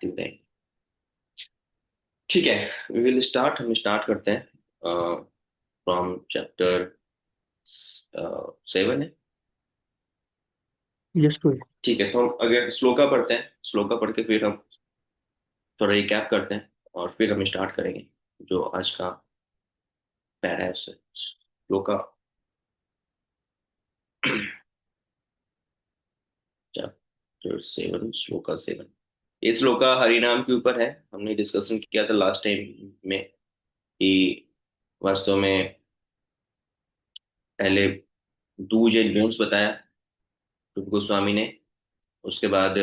Active रहेंगे। ठीक है, वी विल स्टार्ट। हम स्टार्ट करते हैं फ्रॉम चैप्टर 7 है। Yes two. ठीक है, तो हम अगर श्लोका पढ़ते हैं, श्लोका पढ़ के फिर हम थोड़ा रिकैप करते हैं और फिर हम स्टार्ट करेंगे जो आज का पैरा है उससे। श्लोका चैप्टर 7, श्लोका 7। ये श्लोका हरिनाम के ऊपर है। हमने डिस्कशन किया था लास्ट टाइम में कि वास्तव में पहले डूज एंड डोंट्स बताया रूप गोस्वामी ने। उसके बाद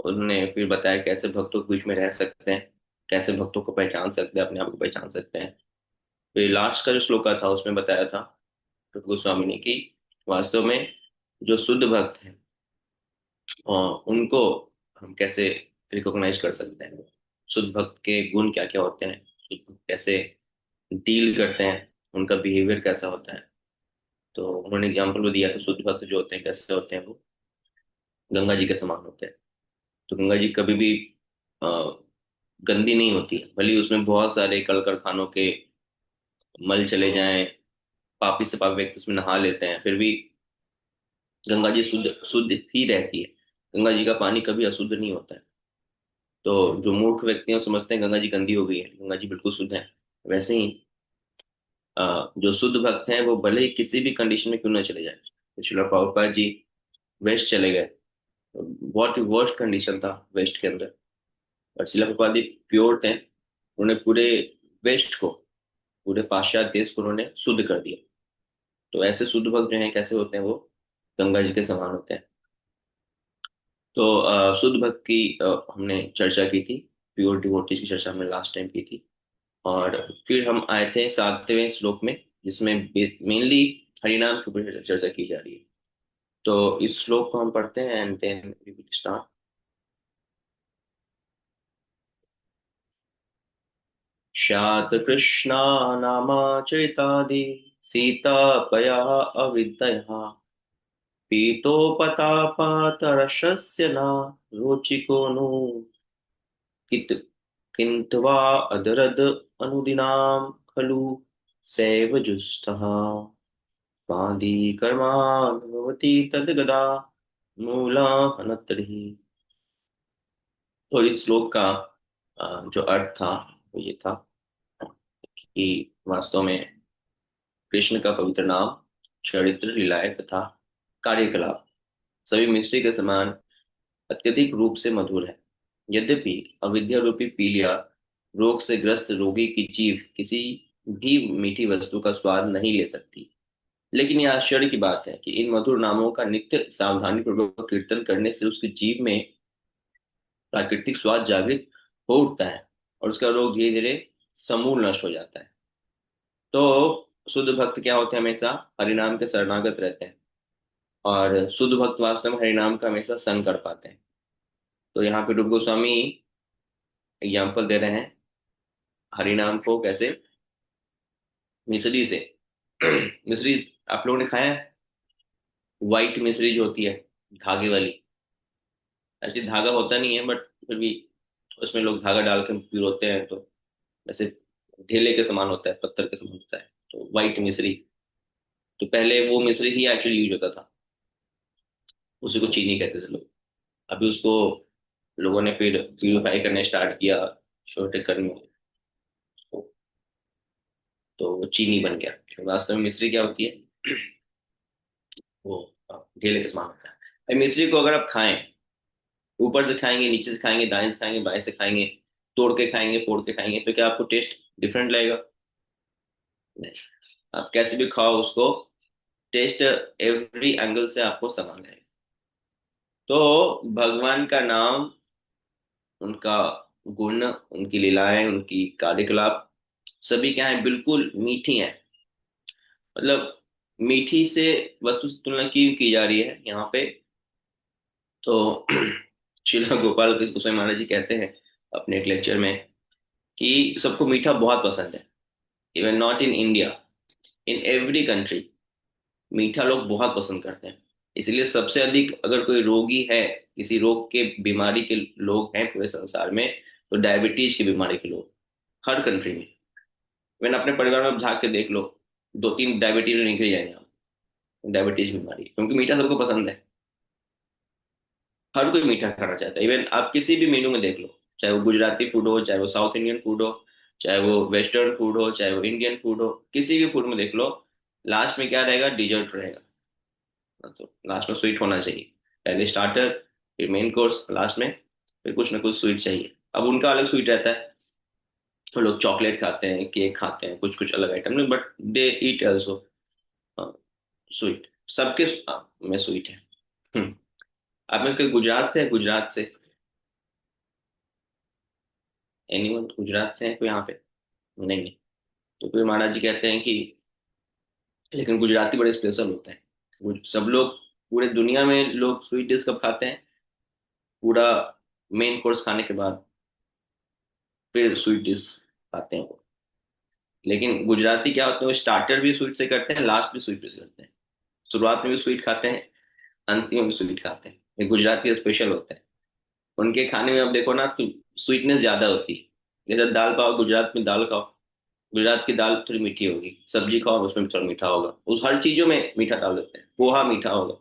उन्होंने फिर बताया कैसे भक्तों के बीच में रह सकते हैं, कैसे भक्तों को पहचान सकते हैं, अपने आप को पहचान सकते हैं। फिर लास्ट का जो श्लोका था उसमें बताया था रूप गोस्वामी ने कि वास्तव में जो शुद्ध भक्त हैं उनको हम कैसे रिकॉग्नाइज कर सकते हैं, शुद्ध भक्त के गुण क्या क्या होते हैं, शुद्ध भक्त कैसे डील करते हैं, उनका बिहेवियर कैसा होता है। तो उन्होंने एग्जाम्पल भी दिया था, शुद्ध भक्त जो होते हैं कैसे होते हैं, वो गंगा जी के समान होते हैं। तो गंगा जी कभी भी अ, गंदी नहीं होती है, भले ही उसमें बहुत सारे कल कारखानों के मल चले जाएं, पापी से पापी व्यक्ति उसमें नहा लेते हैं, फिर भी गंगा जी शुद्ध शुद्ध ही रहती है। गंगा जी का पानी कभी अशुद्ध नहीं होता है। तो जो मूर्ख व्यक्ति हैं वो समझते हैं गंगा जी गंदी हो गई है, गंगा जी बिल्कुल शुद्ध है। वैसे ही जो शुद्ध भक्त हैं वो भले ही किसी भी कंडीशन में क्यों ना चले जाए। तो श्रील प्रभुपाद जी वेस्ट चले गए, बहुत ही वर्स्ट कंडीशन था वेस्ट के अंदर, और श्रील प्रभुपाद जी प्योर थे। उन्होंने पूरे वेस्ट को, पूरे पाश्चात्य देश को उन्होंने शुद्ध कर दिया। तो ऐसे शुद्ध भक्त जो हैं कैसे होते हैं, वो गंगा जी के समान होते हैं। तो शुद्ध भक्त की हमने चर्चा की थी, प्योर डिवोटीज की चर्चा हमने लास्ट टाइम की थी। और फिर हम आए थे 7वें श्लोक में, जिसमें मेनली हरिनाम के ऊपर चर्चा की जा रही है। तो इस श्लोक को हम पढ़ते हैं and then we will start. शात कृष्णा नामाचरितादि सीता पया अविद्यया पीतोपतापातरशस्य न रोचिको नु कित किन्त्वा अदरद अनुदिनां खलु सैव जुष्टः स्वादी कर्मानुभवति तद्गदा मूला हनतरिहि। तो इस श्लोक का जो अर्थ था वो ये था कि वास्तव में कृष्ण का पवित्र नाम, चरित्र, लीलाएं तथा कार्यकलाप सभी मिश्री के समान अत्यधिक रूप से मधुर है। यद्यपि अविद्या रूपी पीलिया रोग से ग्रस्त रोगी की जीभ किसी भी मीठी वस्तु का स्वाद नहीं ले सकती, लेकिन यह आश्चर्य की बात है कि इन मधुर नामों का नित्य सावधानी पूर्वक कीर्तन करने से उसकी जीभ में प्राकृतिक स्वाद जागृत हो उठता है और उसका रोग धीरे धीरे समूल नष्ट हो जाता है। तो शुद्ध भक्त क्या होते हैं, हमेशा हरिनाम के शरणागत रहते हैं, और शुद्ध भक्त वास्तव में हरिनाम का हमेशा संग कर पाते हैं। तो यहाँ पे रूप गोस्वामी एग्जाम्पल दे रहे हैं हरिनाम को कैसे, मिश्री से। मिश्री आप लोगों ने खाया है? व्हाइट मिश्री जो होती है, धागे वाली। एक्चुअली धागा होता नहीं है बट फिर भी उसमें लोग धागा डाल के पिरोते हैं, तो वैसे ढेले के समान होता है, पत्थर के समान होता है। तो व्हाइट मिश्री, तो पहले वो मिश्री ही एक्चुअली यूज होता था, उसी को चीनी कहते थे लोग। अभी उसको लोगों ने फिर प्यूरिफाई करने स्टार्ट किया छोटे कर में, तो वो चीनी बन गया। तो वास्तव में मिश्री क्या होती है, वो ढेले के समान होता है। अब मिश्री को अगर आप खाएं, ऊपर से खाएंगे, नीचे से खाएंगे, दाएं से खाएंगे, बाएं से खाएंगे, तोड़ के खाएंगे, फोड़ के खाएंगे, तो क्या आपको टेस्ट डिफरेंट लगेगा? नहीं। आप कैसे भी खाओ उसको, टेस्ट एवरी एंगल से आपको समान है। तो भगवान का नाम, उनका गुण, उनकी लीलाएं, उनकी कार्यकलाप सभी क्या है, बिल्कुल मीठी हैं। मतलब मीठी से वस्तु से तुलना क्यों की जा रही है यहाँ पे, तो श्रीला गोपाल कृष्ण गोस्वामी महाराज जी कहते हैं अपने एक लेक्चर में कि सबको मीठा बहुत पसंद है। Even not in India, in every country मीठा लोग बहुत पसंद करते हैं। इसलिए सबसे अधिक अगर कोई रोगी है, किसी रोग के बीमारी के लोग हैं पूरे संसार में, तो डायबिटीज की बीमारी के लोग, हर कंट्री में। मैंने अपने परिवार में झांक के देख लो, दो तीन डायबिटीज निकल जाएंगे आप। डायबिटीज बीमारी, क्योंकि मीठा सबको पसंद है। हर कोई मीठा खाना चाहता है। इवन आप किसी भी मेनू में देख लो, चाहे वो गुजराती फूड हो, चाहे वो साउथ इंडियन फूड हो, चाहे वो वेस्टर्न फूड हो, चाहे वो इंडियन फूड हो, किसी भी फूड में देख लो, लास्ट में क्या रहेगा? डिजर्ट रहेगा। तो लास्ट में स्वीट होना चाहिए। पहले स्टार्टर, फिर मेन कोर्स, लास्ट में फिर कुछ ना कुछ स्वीट चाहिए। अब उनका अलग स्वीट रहता है। वो लोग चॉकलेट खाते हैं, केक खाते हैं, कुछ कुछ अलग आइटम में, but they eat also sweet. सबके में स्वीट है। हम्म। आप में उसके गुजरात से है? गुजरात से एनीवन गुजरात से है कोई यहाँ पे? नहीं नहीं। तो फिर महाराज जी कहते हैं कि लेकिन गुजराती बड़े स्पेशल होते हैं। सब लोग, पूरे दुनिया में लोग स्वीट डिश कब खाते हैं? पूरा मेन कोर्स खाने के बाद फिर स्वीट डिश खाते हैं वो। लेकिन गुजराती क्या होते हैं, वो स्टार्टर भी स्वीट से करते हैं, लास्ट भी स्वीट से करते हैं। शुरुआत में भी स्वीट खाते हैं, अंतिम में भी स्वीट खाते हैं। ये गुजराती स्पेशल होता है। उनके खाने में अब देखो ना, तो स्वीटनेस ज्यादा होती है। जैसे दाल पाओ, गुजरात में दाल खाओ, गुजरात की दाल थोड़ी मीठी होगी। सब्जी खाओ, उसमें भी थोड़ा मीठा होगा। उस हर चीजों में मीठा डाल देते हैं। पोहा मीठा होगा।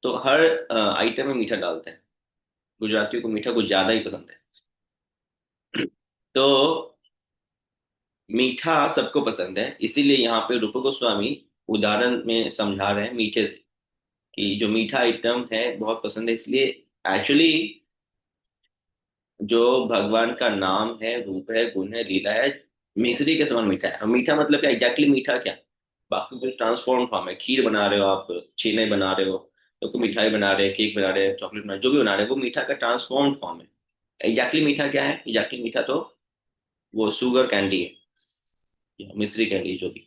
तो हर आइटम में मीठा डालते हैं। गुजरातियों को मीठा कुछ ज्यादा ही पसंद है। तो मीठा सबको पसंद है, इसीलिए यहाँ पे रूप गोस्वामी उदाहरण में समझा रहे हैं मीठे से, कि जो मीठा आइटम है बहुत पसंद है। इसलिए एक्चुअली जो भगवान का नाम है, रूप है, गुण है, लीला है, मिश्री के समान मीठा है। अब मीठा मतलब क्या, एग्जैक्टली मीठा क्या? बाकी कोई ट्रांसफॉर्म फॉर्म है। खीर बना रहे हो आप, छेने बना रहे हो, तो कोई मिठाई बना रहे हैं, केक बना रहे हैं, चॉकलेट बना रहे हैं, जो भी बना रहे हैं, वो मीठा का ट्रांसफॉर्म फॉर्म है। एग्जैक्टली मीठा क्या है? एग्जैक्टली मीठा तो वो शुगर कैंडी है, या मिश्री कैंडी जो भी,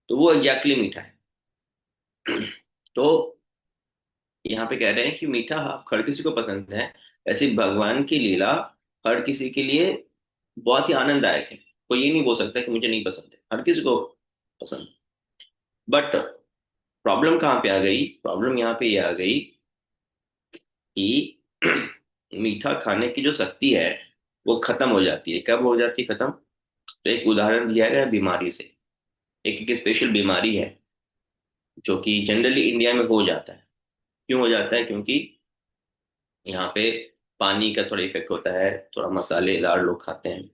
तो वो एग्जैक्टली मीठा है। तो यहाँ पे कह रहे हैं कि मीठा हर किसी को पसंद है। ऐसी भगवान की लीला हर किसी के लिए बहुत ही आनंददायक है। कोई ये नहीं बोल सकता कि मुझे नहीं पसंद है, हर किसी को पसंद। बट प्रॉब्लम कहाँ पे आ गई? प्रॉब्लम यहाँ पे ये आ गई कि मीठा खाने की जो शक्ति है वो खत्म हो जाती है। कब हो जाती है खत्म? तो एक उदाहरण दिया गया है बीमारी से। एक स्पेशल बीमारी है जो कि जनरली इंडिया में हो जाता है। क्यों हो जाता है? क्योंकि यहाँ पे पानी का थोड़ा इफेक्ट होता है, थोड़ा मसालेदार लोग खाते हैं,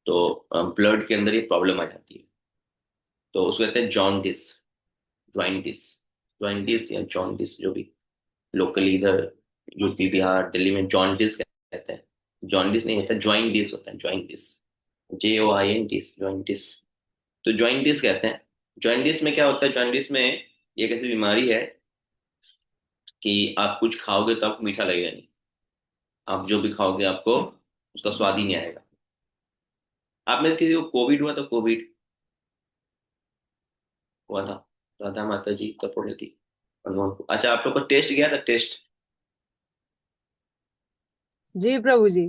तो ब्लड के अंदर ये प्रॉब्लम आ जाती है। तो उसको कहते हैं जॉन्डिस, ज्वाइंटिस, ज्वाइंटिस या जॉन्डिस, जो भी लोकली इधर यूपी बिहार दिल्ली में जॉन्डिस कहते हैं। जॉन्डिस नहीं होता, ज्वाइंटिस होता है, ज्वाइंटिस, JOINTIS, ज्वाइंटिस। तो ज्वाइंटिस कहते हैं। ज्वाइंटिस में क्या होता है? ज्वाइंटिस में एक ऐसी बीमारी है कि आप कुछ खाओगे तो आपको मीठा लगेगा नहीं। आप जो भी खाओगे आपको उसका स्वाद ही नहीं आएगा। आप में से किसी को कोविड हुआ? तो कोविड हुआ था, राधा माता जी कपूर थी, हनुमान को। अच्छा, आप लोग को टेस्ट गया था? टेस्ट जी प्रभु जी।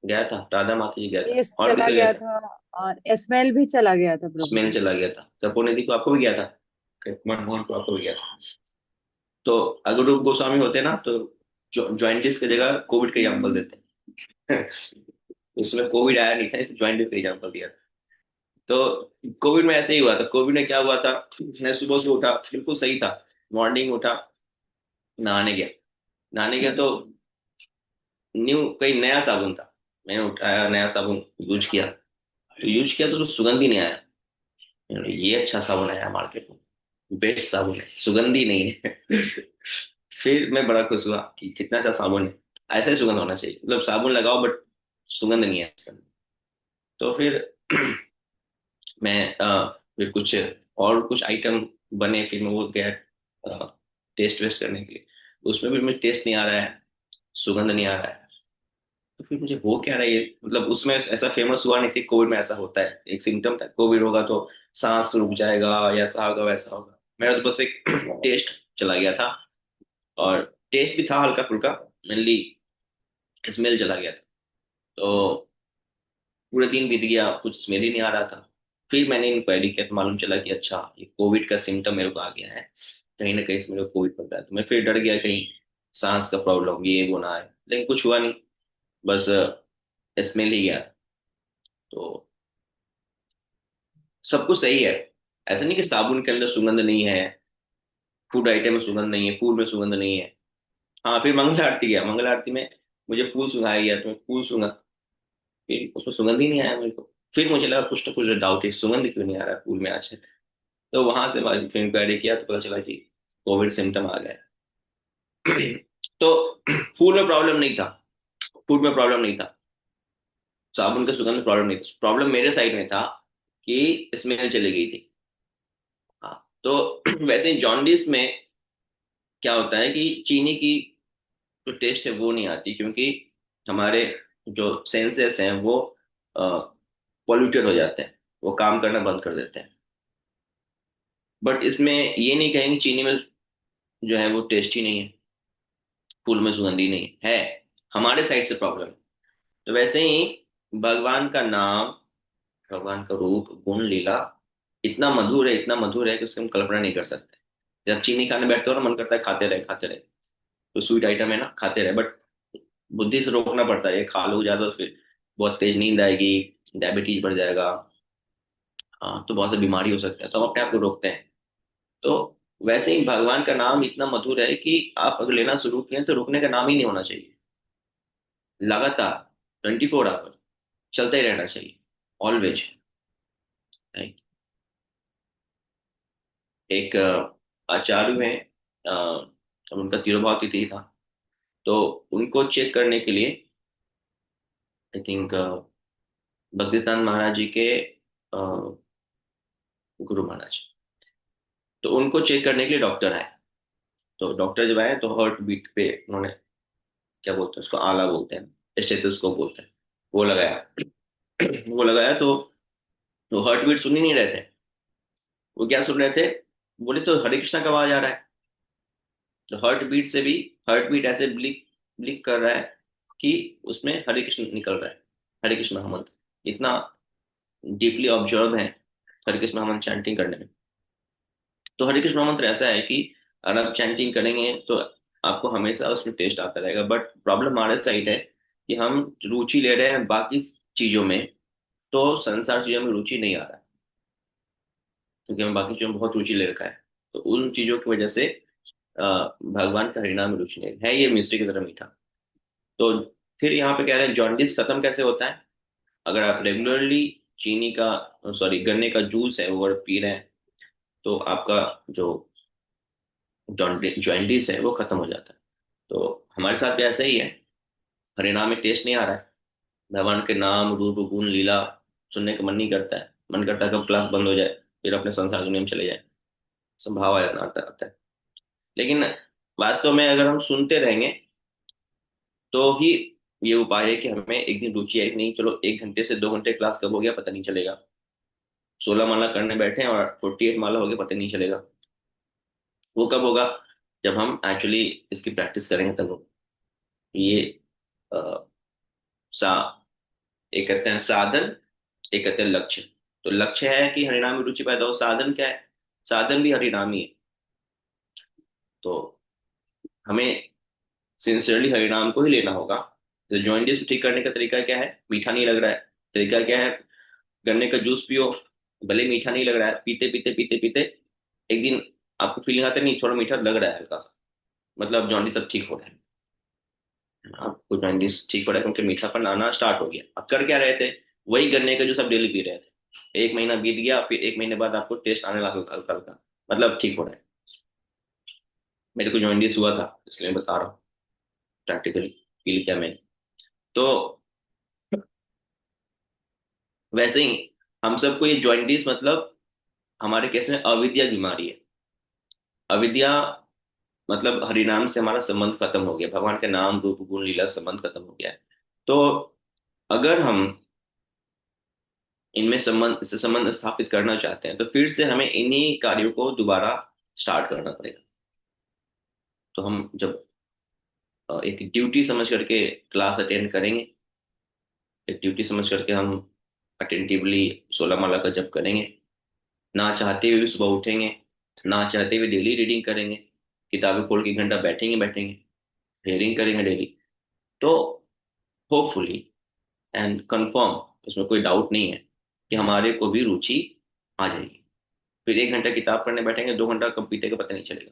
गया था, राधा माता जी गया था, टेस्ट और चला किसे गया गया था? था और स्मेल भी चला गया था प्रभु स्मेल जी। चला गया था। कपूर को आपको भी गया था? मनमोहन को आपको भी गया था। तो अगर रूप गोस्वामी होते ना, तो ज्वाइंटिस की जगह कोविड का एग्जाम्पल देते हैं। उसमें कोविड आया नहीं था, इस ज्वाइंटिस का एग्जाम्पल दिया था। तो कोविड में ऐसे ही हुआ था। कोविड में क्या हुआ था, मैं सुबह से उठा, बिल्कुल सही था, मॉर्निंग उठा, नहाने गया। नहाने गया तो न्यू कोई नया साबुन था। मैंने उठाया, नया साबुन यूज किया, तो यूज किया तो उसमें सुगंध ही नहीं आया। ये अच्छा साबुन आया मार्केट में, बेस्ट साबुन है, सुगंधी नहीं है। फिर मैं बड़ा खुश हुआ कि कितना अच्छा साबुन है। ऐसा ही सुगंध होना चाहिए, मतलब साबुन लगाओ बट सुगंध नहीं है इसके अंदर। तो फिर मैं फिर कुछ और कुछ आइटम बने, फिर मैं वो गया टेस्ट वेस्ट करने के लिए। उसमें भी मुझे टेस्ट नहीं आ रहा है, सुगंध नहीं आ रहा है। तो फिर मुझे हो क्या रहा है ये, मतलब उसमें ऐसा फेमस हुआ नहीं थी। कोविड में ऐसा होता है, एक सिम्टम था, कोविड होगा तो सांस रुक जाएगा, या ऐसा होगा वैसा होगा। मेरा तो बस एक टेस्ट चला गया था, और टेस्ट भी था हल्का फुल्का, मेनली स्मेल चला गया था। तो पूरे दिन बीत गया, कुछ स्मेल ही नहीं आ रहा था। फिर मैंने इंक्वायरी किया तो मालूम चला कि अच्छा, ये कोविड का सिम्टम मेरे को आ गया है। कहीं ना कहीं से मेरे को कोविड पकड़ा है। तो मैं फिर डर गया कहीं सांस का प्रॉब्लम ये वो ना है, लेकिन कुछ हुआ नहीं। बस स्मेल ही गया था। तो सब कुछ सही है। ऐसा नहीं कि साबुन के अंदर सुगंध नहीं है, फूड आइटम में सुगंध नहीं है, फूल में सुगंध नहीं है। हाँ, फिर मंगल आरती गया, मंगल आरती में मुझे फूल सुंघाया गया, तो मैं फूल सूंघा, फिर उसमें सुगंध ही नहीं आया मेरे को। फिर मुझे लगा कुछ ना कुछ डाउट है, सुगंध क्यों नहीं आ रहा है फूल में आज से। तो वहां से बाद फिर इंक्वायरी किया तो पता चला कि कोविड सिम्टम आ गया है। तो फूल में प्रॉब्लम नहीं था, फूड में प्रॉब्लम नहीं था, साबुन के सुगंध में प्रॉब्लम नहीं था, प्रॉब्लम मेरे साइड में था कि स्मेल चली गई थी। हाँ, तो वैसे ही जॉन्डिस में क्या होता है कि चीनी की जो टेस्ट है वो नहीं आती, क्योंकि हमारे जो सेंसेस हैं वो पॉल्यूटेड हो जाते हैं, वो काम करना बंद कर देते हैं। बट इसमें ये नहीं कहेंगे चीनी में जो है वो टेस्ट ही नहीं है, फूल में सुगंधी नहीं है, हमारे साइड से प्रॉब्लम है। तो वैसे ही भगवान का नाम, भगवान का रूप, गुण, लीला इतना मधुर है, इतना मधुर है कि उसकी हम कल्पना नहीं कर सकते। जब चीनी खाने बैठते हो ना, मन करता है खाते रहे खाते रहे। तो स्वीट आइटम है ना, खाते रहे, बट बुद्धि से रोकना पड़ता है, ये खा लो ज्यादा तो फिर बहुत तेज नींद आएगी, डायबिटीज बढ़ जाएगा, हाँ तो बहुत सी बीमारी हो सकता है, तो हम अपने आप को रोकते हैं। तो वैसे ही भगवान का नाम इतना मधुर है कि आप अगर लेना शुरू किए तो रुकने का नाम ही नहीं होना चाहिए, लगातार 24 आवर चलता ही रहना चाहिए, ऑलवेज। एक आचार्य हैं, उनका तिरुभाव तिथि था, तो उनको चेक करने के लिए आई थिंक भक्तिसिद्धांत महाराज जी के अ, गुरु महाराज, तो उनको चेक करने के लिए डॉक्टर आए। तो डॉक्टर जब आए तो हार्ट बीट पे उन्होंने, क्या बोलते हैं उसको, आला बोलते हैं, स्टेथोस्कोप बोलते हैं, वो लगाया। वो लगाया तो वो हार्ट बीट सुन ही नहीं रहे थे। वो क्या सुन रहे थे, बोले तो हरे कृष्णा का आवाज आ रहा है। तो हार्ट बीट से भी, हार्ट बीट ऐसे ब्लिक ब्लिक कर रहा है कि उसमें हरे कृष्ण निकल रहा है, हरे कृष्ण महामंत्र इतना डीपली ऑब्जर्व है हरे कृष्ण महामंत्र चैंटिंग करने में। तो हरे कृष्ण मंत्र ऐसा है कि अगर आप चैंटिंग करेंगे तो आपको हमेशा उसमें टेस्ट आता रहेगा, बट प्रॉब्लम हमारे साइड है कि हम रुचि ले रहे हैं बाकी चीजों में, तो संसार चीजों में रुचि नहीं आ रहा है, क्योंकि हमें बाकी चीजों में बहुत रुचि ले रखा है। तो उन चीजों की वजह से भगवान का हरिनाम में रुचि नहीं है, ये मिस्ट्री की तरह मीठा। तो फिर यहाँ पे कह रहे हैं जॉन्डिस खत्म कैसे होता है, अगर आप रेगुलरली चीनी का, सॉरी गन्ने का जूस है वो अगर पी रहे हैं, तो आपका जो जॉइंटिस है वो खत्म हो जाता है। तो हमारे साथ भी ऐसा ही है, हरिनाम में टेस्ट नहीं आ रहा है, भगवान के नाम रूप गुण लीला सुनने का मन नहीं करता है, मन करता है कब क्लास बंद हो जाए, फिर अपने संसार दुनिया में चले जाए, संभाव आता है। लेकिन वास्तव में अगर हम सुनते रहेंगे तो ही ये उपाय है कि हमें एक दिन रुचि आई नहीं, चलो 1 घंटे से 2 घंटे क्लास कब हो गया पता नहीं चलेगा, 16 माला करने बैठे हैं और 48 माला हो गया पता नहीं चलेगा। वो कब होगा, जब हम एक्चुअली इसकी प्रैक्टिस करेंगे तब होगा। ये अ, सा एक कहते हैं साधन, एक कहते हैं लक्ष्य। तो लक्ष्य है कि हरिनाम में रुचि पैदा हो, साधन क्या है, साधन भी हरिनाम ही है। तो हमें सिंसियरली हरिनाम को ही लेना होगा। तो जॉइंटिस को ठीक करने का तरीका क्या है, मीठा नहीं लग रहा है, तरीका क्या है, गन्ने का जूस पियो, भले मीठा नहीं लग रहा है, पीते पीते पीते पीते एक दिन आपको फीलिंग आता है नहीं थोड़ा मीठा लग रहा है हल्का सा, मतलब जॉइंटिस अब ठीक हो रहा है, आपको जॉइंटिस ठीक हो रहा है क्योंकि मीठापन आना स्टार्ट हो गया। अब कर क्या रहे थे, वही गन्ने का जूस आप डेली पी रहे थे, 1 महीना बीत गया, फिर 1 महीने बाद आपको टेस्ट आने लगा हल्का हल्का, मतलब ठीक हो रहा है। मेरे को जॉइंटिस हुआ था इसलिए बता रहा हूँ, प्रैक्टिकली फील किया मैंने। तो वैसे ही हम सबको ये जॉइंटिस मतलब हमारे केस में अविद्या बीमारी है। अविद्या मतलब हरिनाम से हमारा संबंध खत्म हो गया, भगवान के नाम रूप गुण लीला संबंध खत्म हो गया है। तो अगर हम इनमें संबंध, इससे संबंध स्थापित करना चाहते हैं तो फिर से हमें इन्हीं कार्यों को दोबारा स्टार्ट करना पड़ेगा। तो हम जब एक ड्यूटी समझ करके क्लास अटेंड करेंगे, एक ड्यूटी समझ करके हम अटेंटिवली 16 माला का जप करेंगे, ना चाहते हुए भी सुबह उठेंगे, ना चाहते हुए डेली रीडिंग करेंगे, किताबें खोल के घंटा बैठेंगे बैठेंगे, रीडिंग करेंगे डेली, तो होपफुली एंड कंफर्म, इसमें कोई डाउट नहीं है कि हमारे को भी रुचि आ जाएगी। फिर 1 घंटा किताब पढ़ने बैठेंगे, 2 घंटा कब बीतेगा पता नहीं चलेगा।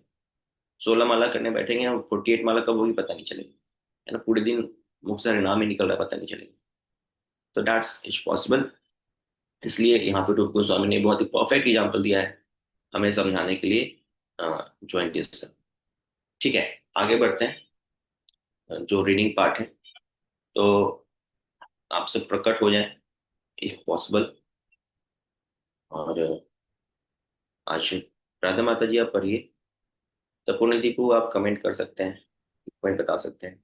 16 माला करने बैठेंगे हम, 48 माला कब होगी पता नहीं चलेगी, है ना, पूरे दिन मुख से हरिनाम ही निकल रहा है पता नहीं चलेगा। तो दैट्स इज पॉसिबल। इसलिए यहाँ पे रूप गोस्वामी ने बहुत ही परफेक्ट एग्जाम्पल दिया है हमें समझाने के लिए ज्वाइंट डिस्कशन। ठीक है, आगे बढ़ते हैं। जो रीडिंग पार्ट है, तो आपसे प्रकट हो जाए इफ पॉसिबल। और आज राधा माता जी आप पढ़िए, तपोनी दीपू आप कमेंट कर सकते हैं, पॉइंट बता सकते हैं,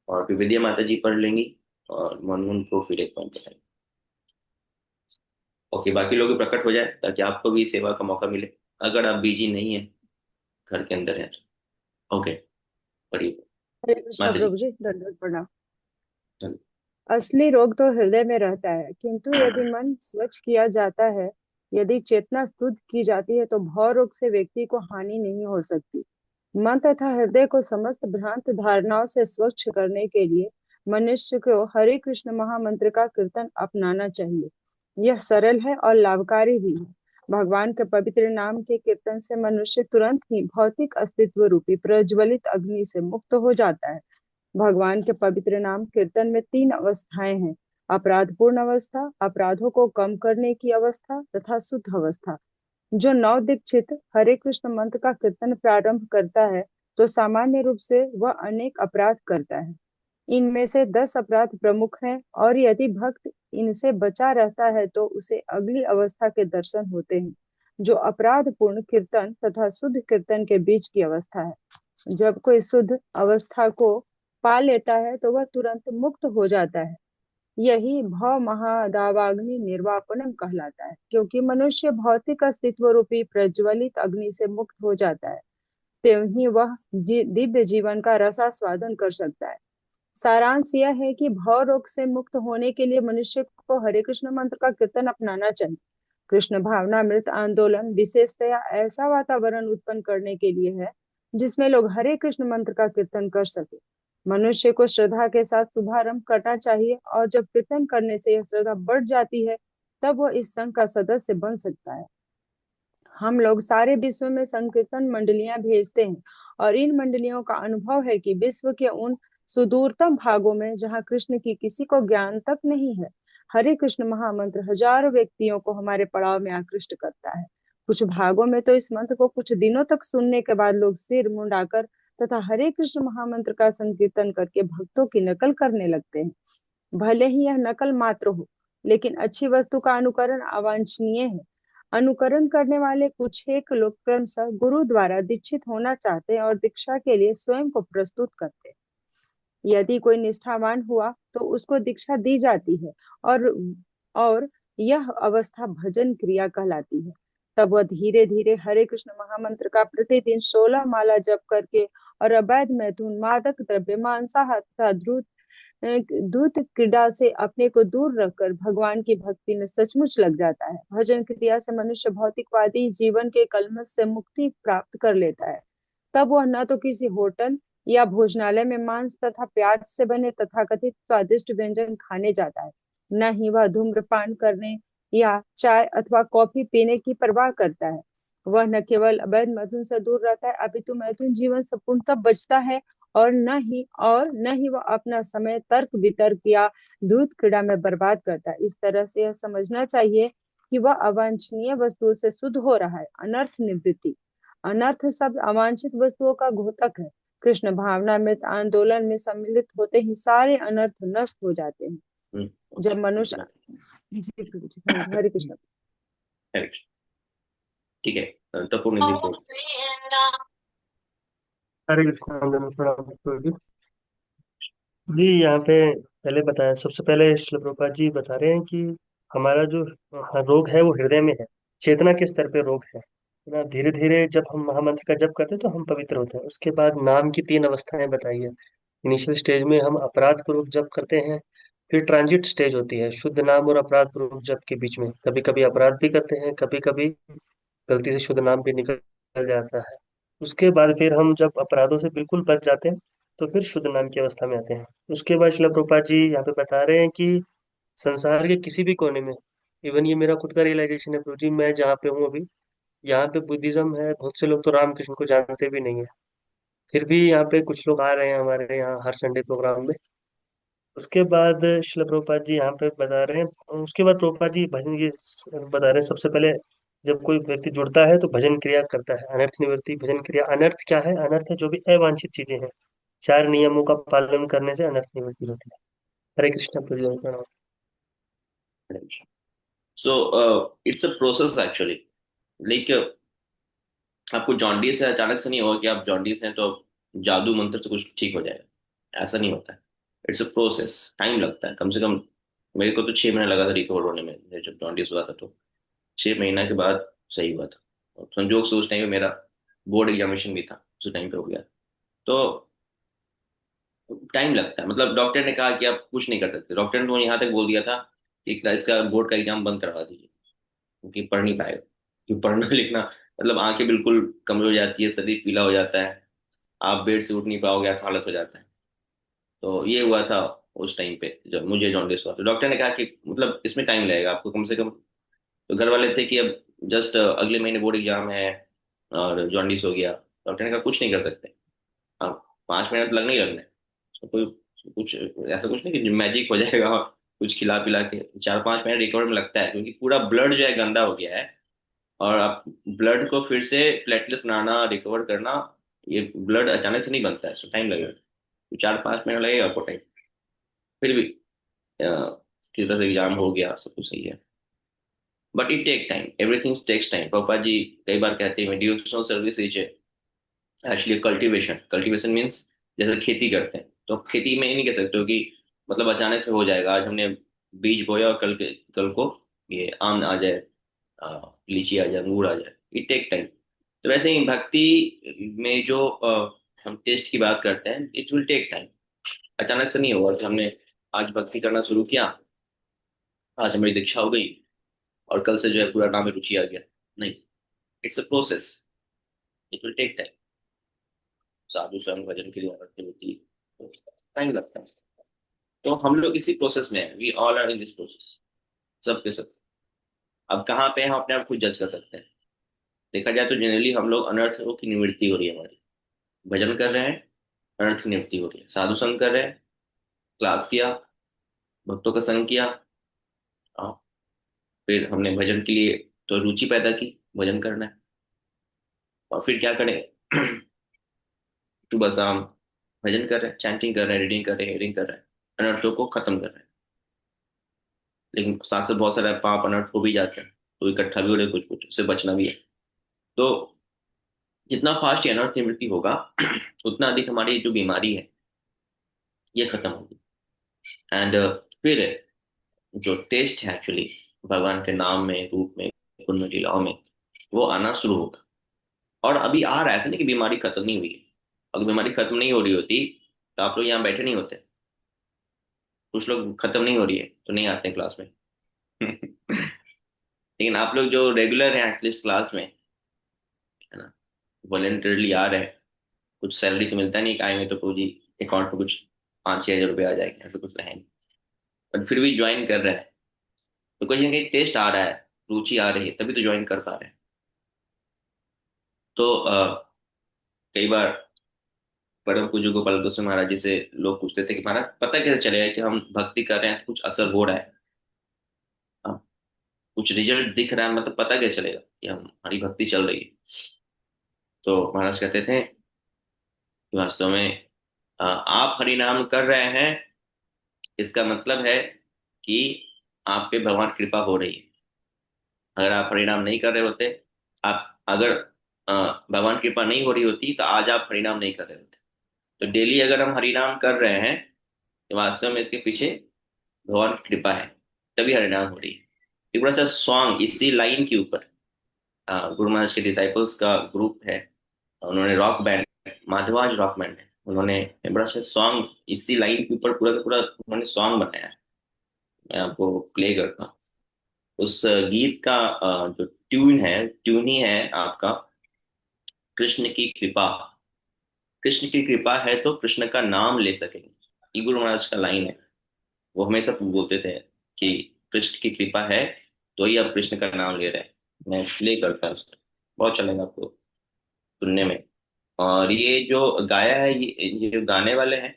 और फिर विद्या माता जी पढ़ लेंगी, और मनमोहन को फिर एक पॉइंट बताएंगे। ओके, बाकी लोग भी प्रकट हो जाए ताकि आपको भी सेवा का मौका मिले, अगर आप बिजी नहीं है, घर के अंदर है। ओके, पढ़िए हरे कृष्णा माता जी। प्रभु जी, दंडवत प्रणाम। धन्यवाद। असली रोग तो हृदय में रहता है, किंतु यदि मन स्वच्छ किया जाता है, यदि चेतना शुद्ध की जाती है, तो भव रोग से व्यक्ति को हानि नहीं हो सकती। मन तथा हृदय को समस्त भ्रांत धारणाओं से स्वच्छ करने के लिए मनुष्य को हरे कृष्ण महामंत्र का कीर्तन अपनाना चाहिए। यह सरल है और लाभकारी भी है। भगवान के पवित्र नाम के कीर्तन से मनुष्य तुरंत ही भौतिक अस्तित्व रूपी प्रज्वलित अग्नि से मुक्त हो जाता है। भगवान के पवित्र नाम कीर्तन में 3 अवस्थाएं हैं: अपराध पूर्ण अवस्था, अपराधों को कम करने की अवस्था तथा शुद्ध अवस्था। जो नव दीक्षित हरे कृष्ण मंत्र का कीर्तन प्रारंभ करता है, तो सामान्य रूप से वह अनेक अपराध करता है। इनमें से 10 अपराध प्रमुख हैं, और यदि भक्त इनसे बचा रहता है तो उसे अगली अवस्था के दर्शन होते हैं, जो अपराध पूर्ण कीर्तन तथा शुद्ध कीर्तन के बीच की अवस्था है। जब कोई शुद्ध अवस्था को पा लेता है तो वह तुरंत मुक्त हो जाता है। यही भव महादावाग्नि निर्वापनम कहलाता है। क्योंकि मनुष्य भौतिक अस्तित्व रूपी प्रज्वलित अग्नि से मुक्त हो जाता है, त्यों ही वह दिव्य जीवन का रसास्वादन कर सकता है। सारांश यह है कि भव रोग से मुक्त होने के लिए मनुष्य को हरे कृष्ण मंत्र का कीर्तन अपनाना चाहिए। कृष्ण भावनामृत आंदोलन विशेषतया ऐसा वातावरण उत्पन्न करने के लिए है जिसमें लोग हरे कृष्ण मंत्र का कीर्तन कर सके। मनुष्य को श्रद्धा के साथ शुभारंभ करना चाहिए, और जब कीर्तन करने से यह श्रद्धा बढ़ जाती है, तब वह इस संघ का सदस्य बन सकता है। हम लोग सारे विश्व में संकीर्तन मंडलियां भेजते हैं, और इन मंडलियों का अनुभव है कि विश्व के उन सुदूरतम भागों में जहां कृष्ण की किसी को ज्ञान तक नहीं है, हरे कृष्ण महामंत्र हजारों व्यक्तियों को हमारे पड़ाव में आकृष्ट करता है। कुछ भागों में तो इस मंत्र को कुछ दिनों तक सुनने के बाद लोग सिर मुंडाकर तथा हरे कृष्ण महामंत्र का संकीर्तन करके भक्तों की नकल करने लगते हैं। भले ही यह नकल मात्र हो, लेकिन अच्छी वस्तु का अनुकरण अवांछनीय है। अनुकरण करने वाले कुछ एक लोग क्रमशः गुरु द्वारा दीक्षित होना चाहते हैं और दीक्षा के लिए स्वयं को प्रस्तुत करते हैं। यदि कोई निष्ठावान हुआ तो उसको दीक्षा दी जाती है, और और यह अवस्था भजन क्रिया कहलाती है। तब वह धीरे धीरे हरे कृष्ण महामंत्र का प्रतिदिन 16 माला जप करके और अवैध मैथुन, मादक द्रव्य, मांसाहार तथा दूत क्रीड़ा से अपने को दूर रखकर भगवान की भक्ति में सचमुच लग जाता है। भजन क्रिया से मनुष्य भौतिकवादी जीवन के कलमश से मुक्ति प्राप्त कर लेता है। तब वह न तो किसी होटल या भोजनालय में मांस तथा प्याज से बने तथाकथित स्वादिष्ट व्यंजन खाने जाता है, न ही वह धूम्रपान करने या चाय अथवा कॉफी पीने की परवाह करता है। वह न केवल अवैध मैथुन से दूर रहता है, अपितु मैथुन जीवन से पूर्णतः बचता है, और न ही वह अपना समय तर्क वितर्क या दूध क्रीड़ा में बर्बाद करता है। इस तरह से यह समझना चाहिए कि वह अवांछनीय वस्तुओं से शुद्ध हो रहा है। अनर्थ निवृत्ति। अनर्थ शब्द अवांछित वस्तुओं का घोतक है। कृष्ण भावनामृत आंदोलन में सम्मिलित होते ही सारे अनर्थ नष्ट हो जाते हैं। जब ओके, मनुष्य जी प्रभु जी, हाँ जी, हरे कृष्ण। करेक्ट। ठीक है, तपोनी दीपू। हरे कृष्णा वंदना प्रणाम प्रभु जी। जी, यहाँ पे पहले बताया, सबसे पहले श्रील प्रभुपाद जी बता रहे हैं कि हमारा जो रोग है वो हृदय में है, चेतना के स्तर पे रोग है ना। धीरे धीरे जब हम महामंत्र का जप करते हैं तो हम पवित्र होते हैं। उसके बाद नाम की 3 अवस्थाएं बताई है। इनिशियल स्टेज में हम अपराध पूर्वक जप करते हैं, फिर ट्रांजिट स्टेज होती है शुद्ध नाम और अपराध पूर्वक जप के बीच में। कभी कभी अपराध भी करते हैं, कभी कभी गलती से शुद्ध नाम भी निकल जाता है। उसके बाद फिर हम जब अपराधों से बिल्कुल बच जाते हैं तो फिर शुद्ध नाम की अवस्था में आते हैं। उसके बाद शिला प्रभुपाद जी यहाँ पे बता रहे हैं कि संसार के किसी भी कोने में, इवन ये मेरा खुद का रियलाइजेशन है प्रभु जी, मैं जहाँ पे हूँ अभी, यहाँ पे बुद्धिज्म है, बहुत से लोग तो रामकृष्ण को जानते भी नहीं है, फिर भी यहाँ पे कुछ लोग आ रहे हैं हमारे यहाँ हर संडे प्रोग्राम में। उसके बाद शिला प्रभुपाद जी यहाँ पे बता रहे हैं, उसके बाद प्रभुपाद जी भजन ये बता रहे हैं, सबसे पहले जब कोई व्यक्ति जुड़ता है तो भजन क्रिया करता है, अनर्थ निवृत्ति भजन क्रिया। अनर्थ क्या है? अनर्थ है जो भी अवांछित चीजें हैं, चार नियमों का पालन करने से अनर्थ निवृत्ति होती है। हरे कृष्ण प्रभु। So it's a process actually. Like आपको जॉन्डिस है, अचानक से नहीं होगा कि आप जॉन्डिस हैं तो जादू मंत्र से कुछ ठीक हो जाएगा, ऐसा नहीं होता है। इट्स अ प्रोसेस, टाइम लगता है कम से कम। मेरे को तो 6 महीने लगा था रिकवर होने में, मेरे जब जॉन्डिस हुआ था तो 6 महीना के बाद सही हुआ था। और संजोग से उस टाइम पे मेरा बोर्ड एग्जामिनेशन भी था, उस टाइम पे हो गया। तो टाइम लगता है, मतलब डॉक्टर ने कहा कि आप कुछ नहीं कर सकते, डॉक्टर ने तो यहाँ तक बोल दिया था कि इसका बोर्ड का एग्जाम बंद करवा दीजिए, क्योंकि पढ़ नहीं पाएगा। क्योंकि पढ़ना लिखना मतलब आंखें बिल्कुल कमजोर हो जाती है, शरीर पीला हो जाता है, आप बेड से उठ नहीं पाओगे, ऐसा हालत हो जाता है। तो ये हुआ था उस टाइम पे जब मुझे जॉन्डिस हुआ, तो डॉक्टर ने कहा कि मतलब इसमें टाइम लगेगा आपको कम से कम। तो घर वाले थे कि अब जस्ट अगले महीने बोर्ड एग्जाम है और जॉन्डिस हो गया, डॉक्टर ने कहा कुछ नहीं कर सकते, हाँ 5 मिनट लगने ही लगने हैं। तो कोई कुछ ऐसा कुछ नहीं कि मैजिक हो जाएगा और कुछ खिला पिला के 4-5 मिनट रिकवर में लगता है, क्योंकि पूरा ब्लड जो है गंदा हो गया है। और आप ब्लड को फिर से प्लेटलेट्स बनाना, रिकवर करना, ये ब्लड अचानक से नहीं बनता है, सो टाइम लगेगा। तो 4-5 महीना लगेगा आपको टाइम। फिर भी किसी तरह से एग्जाम हो गया, सब कुछ सही है। But it take time, everything takes time. पापा जी कई बार कहते हैं devotional service is actually cultivation. Cultivation means जैसे खेती करते हैं, तो आप खेती में ये नहीं कह सकते हो कि मतलब अचानक से हो जाएगा, आज हमने बीज बोया और कल को ये आम आ जाए, लीची आ जाए, अंगूर आ जाए। It take time. तो वैसे ही भक्ति में जो हम टेस्ट की बात करते हैं, इट विल टेक टाइम। अचानक से नहीं होगा कि हमने आज भक्ति करना शुरू किया, आज हमारी दीक्षा हो गई और कल से जो है पूरा नाम में रुचि आ गया। नहीं, it's a process, it will take time. साधु स्वयं भजन के लिए भक्ति होती है, टाइम लगता है। तो हम लोग इसी प्रोसेस में हैं, we all are in this process, सब के सब। अब कहाँ पे हम अपने आप खुद जज कर सकते हैं? देखा जाए तो जनरली हम लोग अनर्थों की निवृत्ति हो रही है हमारी। भजन कर रहे हैं, अनर्थ की निवृत्ति हो रही है। साधु संग कर रहे हैं, क्लास किया, भक्तों का संग किया, हाँ, फिर हमने भजन के लिए तो रुचि पैदा की, भजन करना है। और फिर क्या करें? सुबह शाम भजन कर रहे हैं, चैंटिंग कर रहे हैं, रीडिंग कर रहे हैं, हीयरिंग कर रहे हैं, अनर्थों को खत्म कर रहे हैं। लेकिन साथ साथ बहुत सारे पाप अनर्थ हो भी जाते हैं, तो इकट्ठा भी हो रहे हैं, कुछ कुछ उससे बचना भी है। तो जितना फास्ट ये अनर्थ निवृत्ति होगा उतना अधिक हमारी जो बीमारी है ये खत्म होगी। एंड फिर जो टेस्ट है एक्चुअली भगवान के नाम में, रूप में, पुण्य लीलाओं में, वो आना शुरू होगा। और अभी आ रहा है, ऐसा नहीं कि बीमारी खत्म नहीं हुई है। अगर बीमारी खत्म नहीं हो रही होती तो आप लोग यहाँ बैठे नहीं होते। कुछ लोग खत्म नहीं हो रही है तो नहीं आते हैं क्लास में लेकिन आप लोग जो रेगुलर हैं एटलीस्ट क्लास में, है ना, वॉलेंटरली आ रहे हैं, कुछ सैलरी तो मिलता नहीं कि आएंगे तो जी अकाउंट में कुछ 5-6 हज़ार रुपये आ जाएंगे, ऐसा कुछ है नहीं। बट फिर भी ज्वाइन कर रहे हैं, तो कहीं ना कहीं टेस्ट आ रहा है, रुचि आ रही है, तभी तो ज्वाइन कर पा रहे हैं। तो कई बार परम पूज्य गोपाल गोस्वामी महाराज जी से लोग पूछते थे कि महाराज पता कैसे चलेगा कि हम भक्ति कर रहे हैं, कुछ असर हो रहा है, हाँ, कुछ रिजल्ट दिख रहा है, मतलब पता कैसे चलेगा कि हम हमारी भक्ति चल रही है? तो महाराज कहते थे कि वास्तव में आप हरि नाम कर रहे हैं, इसका मतलब है कि आप पे भगवान की कृपा हो रही है। अगर आप हरिनाम नहीं कर रहे होते, आप अगर अ, भगवान की कृपा नहीं हो रही होती तो आज आप हरिनाम नहीं कर रहे होते। तो डेली अगर हम हरिनाम कर रहे हैं तो वास्तव में इसके पीछे भगवान की कृपा है, तभी हरिनाम हो रही है। एक बड़ा अच्छा सॉन्ग इसी लाइन के ऊपर, गुरु महाराज के डिसाइपल्स का ग्रुप है, उन्होंने रॉक बैंड, माधवाज रॉक बैंड है, उन्होंने एक बड़ा अच्छा सॉन्ग इसी लाइन के ऊपर पूरा का पूरा उन्होंने सॉन्ग बनाया है। मैं आपको प्ले करता हूँ। उस गीत का जो ट्यून है, ट्यून ही है आपका कृष्ण की कृपा, कृष्ण की कृपा है तो कृष्ण का नाम ले सकेंगे। ये गुरु महाराज का लाइन है। वो हमेशा बोलते थे कि कृष्ण की कृपा है तो ही आप कृष्ण का नाम ले रहे हैं। मैं प्ले करता हूँ उसको, बहुत चलेगा आपको सुनने में। और ये जो गाया है, ये जो गाने वाले हैं,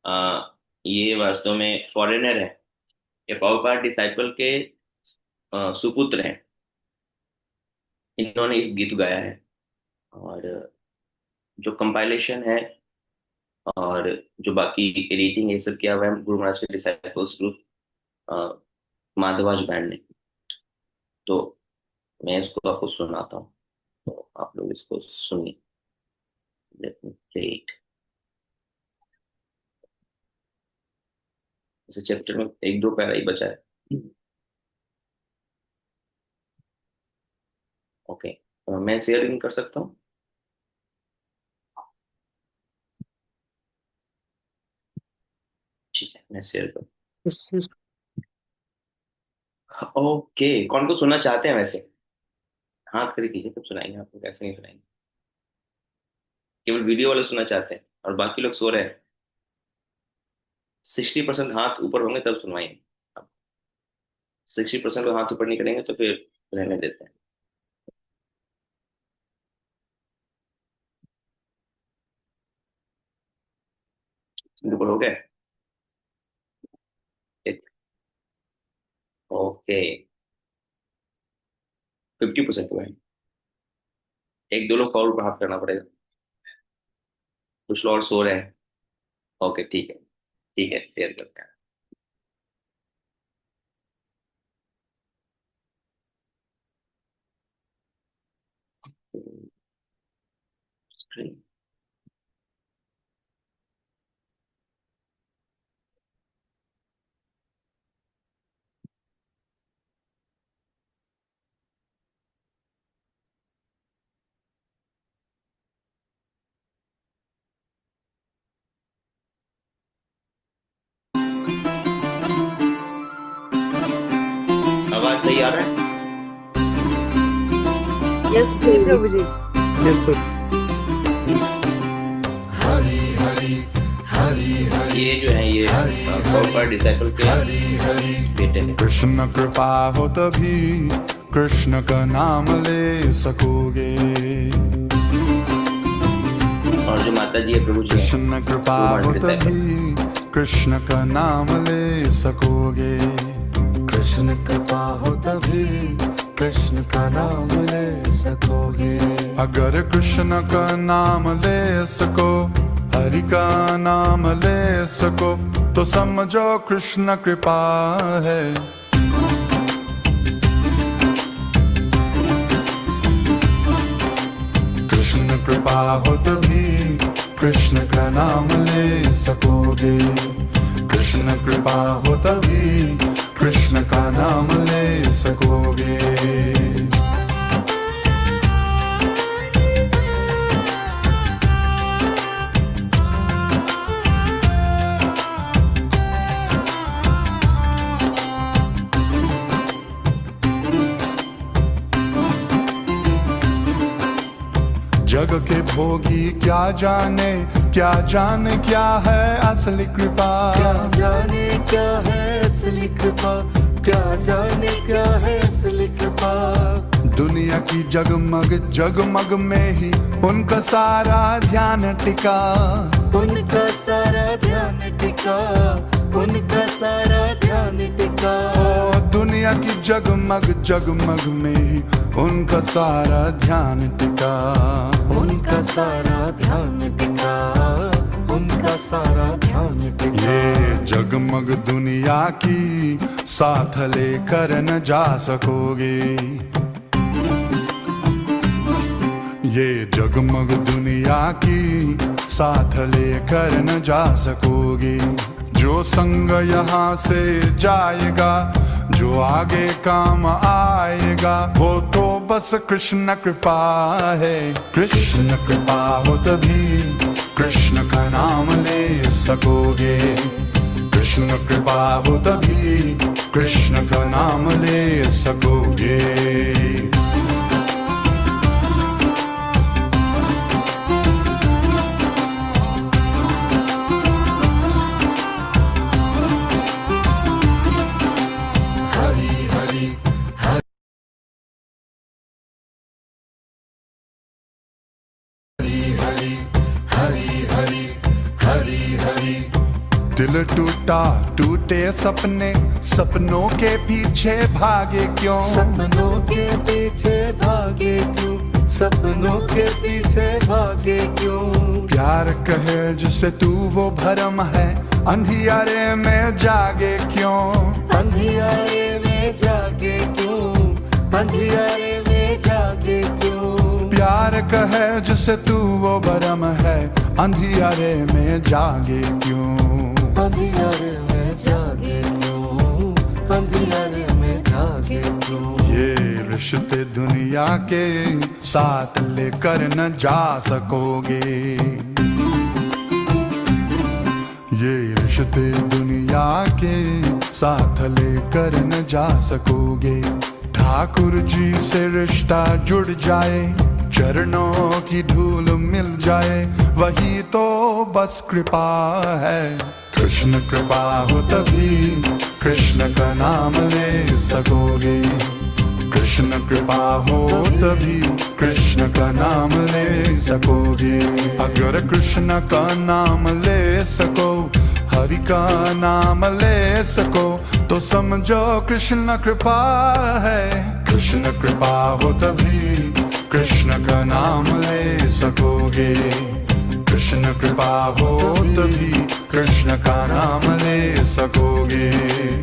आ, ये वास्तव में फॉरेनर है। ये प्रभुपाद डिसाइपल के सुपुत्र हैं। इन्होंने इस गीत गाया है। और जो कंपाइलेशन है और जो बाकी एडिटिंग ये सब किया हुआ है गुरु महाराज के डिसाइपल्स ग्रुप, माधवाज बैंड ने। तो मैं इसको आपको सुनाता हूँ, तो आप लोग इसको सुनिए। Let me play it. इस चैप्टर में एक दो पैरा ही बचा है। ओके, मैं शेयर कर सकता हूँ। ठीक है, मैं शेयर कर। इस ओके, कौन को सुनना चाहते हैं वैसे? हाथ खड़ी कीजिए तब सुनाएंगे आपको, कैसे नहीं सुनाएंगे। केवल वीडियो वाले सुनना चाहते हैं और बाकी लोग सो रहे हैं। 60% हाथ ऊपर होंगे तब सुनवाएंगे। 60% लोग हाथ ऊपर नहीं करेंगे तो फिर रहने देते हैं। ऊपर हो गए? एक, ओके, 50% हुआ है। एक दो लोग और ऊपर हाथ करना पड़ेगा। कुछ लोग और सो रहे हैं। ओके, ठीक है, ठीक है, शेयर करते हैं। स्क्रीन। आवाज सही आ रहा है? यस जी प्रभु जी। बिल्कुल। ये जो है ये प्रॉपर डिसाइपल के बेटे हैं। कृष्ण कृपा हो तभी कृष्ण का नाम ले सकोगे। और जो माता जी है प्रभु जी हैं, कृष्ण कृपा हो तभी कृष्ण का नाम ले सकोगे। कृष्ण कृपा हो तभी कृष्ण का नाम ले सकोगे। अगर कृष्ण का नाम ले सको, हरि का नाम ले सको, तो समझो कृष्ण कृपा है। कृष्ण कृपा हो तभी कृष्ण का नाम ले सकोगे। कृष्ण कृपा हो तभी कृष्ण का नाम ले सकोगे। जग के भोगी क्या जाने, क्या जाने क्या है असली कृपा। क्या जाने क्या है असली कृपा, क्या जाने क्या है असली कृपा। दुनिया की जगमग जगमग में ही उनका सारा ध्यान टिका। उनका सारा ध्यान टिका, उनका सारा ध्यान टिका। ओ दुनिया की जगमग जगमग में ही उनका सारा ध्यान टिका। उनका सारा ध्यान टिका, उनका सारा ध्यान टिका। ये जगमग दुनिया की साथ लेकर न जा सकोगे। ये जगमग दुनिया की साथ लेकर न जा सकोगे। जो संग यहाँ से जाएगा, जो आगे काम आएगा, वो तो बस कृष्ण कृपा है। कृष्ण कृपा हो तभी कृष्ण का नाम ले सकोगे। कृष्ण कृपा हो तभी कृष्ण का नाम ले सकोगे। हरे। दिल टूटा टूटे सपने, सपनों के पीछे भागे क्यों? सपनों के पीछे भागे क्यों, सपनों के पीछे भागे क्यों? प्यार कहे जिसे तू वो भरम है, अंधियारे में जागे क्यों? अंधियारे में जागे क्यों, अंधियारे में जागे क्यों? प्यार कहे जिसे तू वो भरम है, अंधियारे में जागे क्यों? अंधियारे में जागे क्यों, अंधियारे में जागे क्यों? ये रिश्ते दुनिया के साथ लेकर न जा सकोगे, ये रिश्ते दुनिया के साथ लेकर न जा सकोगे। ठाकुर जी से रिश्ता जुड़ जाए, चरणों की धूल मिल जाए, वही तो बस कृपा है। कृष्ण कृपा हो तभी कृष्ण का नाम ले सकोगे, कृष्ण कृपा हो तभी कृष्ण का नाम ले सकोगे। अगर कृष्ण का नाम ले सको, हरि का नाम ले सको, तो समझो कृष्ण कृपा है। कृष्ण कृपा हो तभी कृष्ण का नाम ले सकोगे, कृष्ण कृपा हो तभी कृष्ण का नाम ले सकोगे।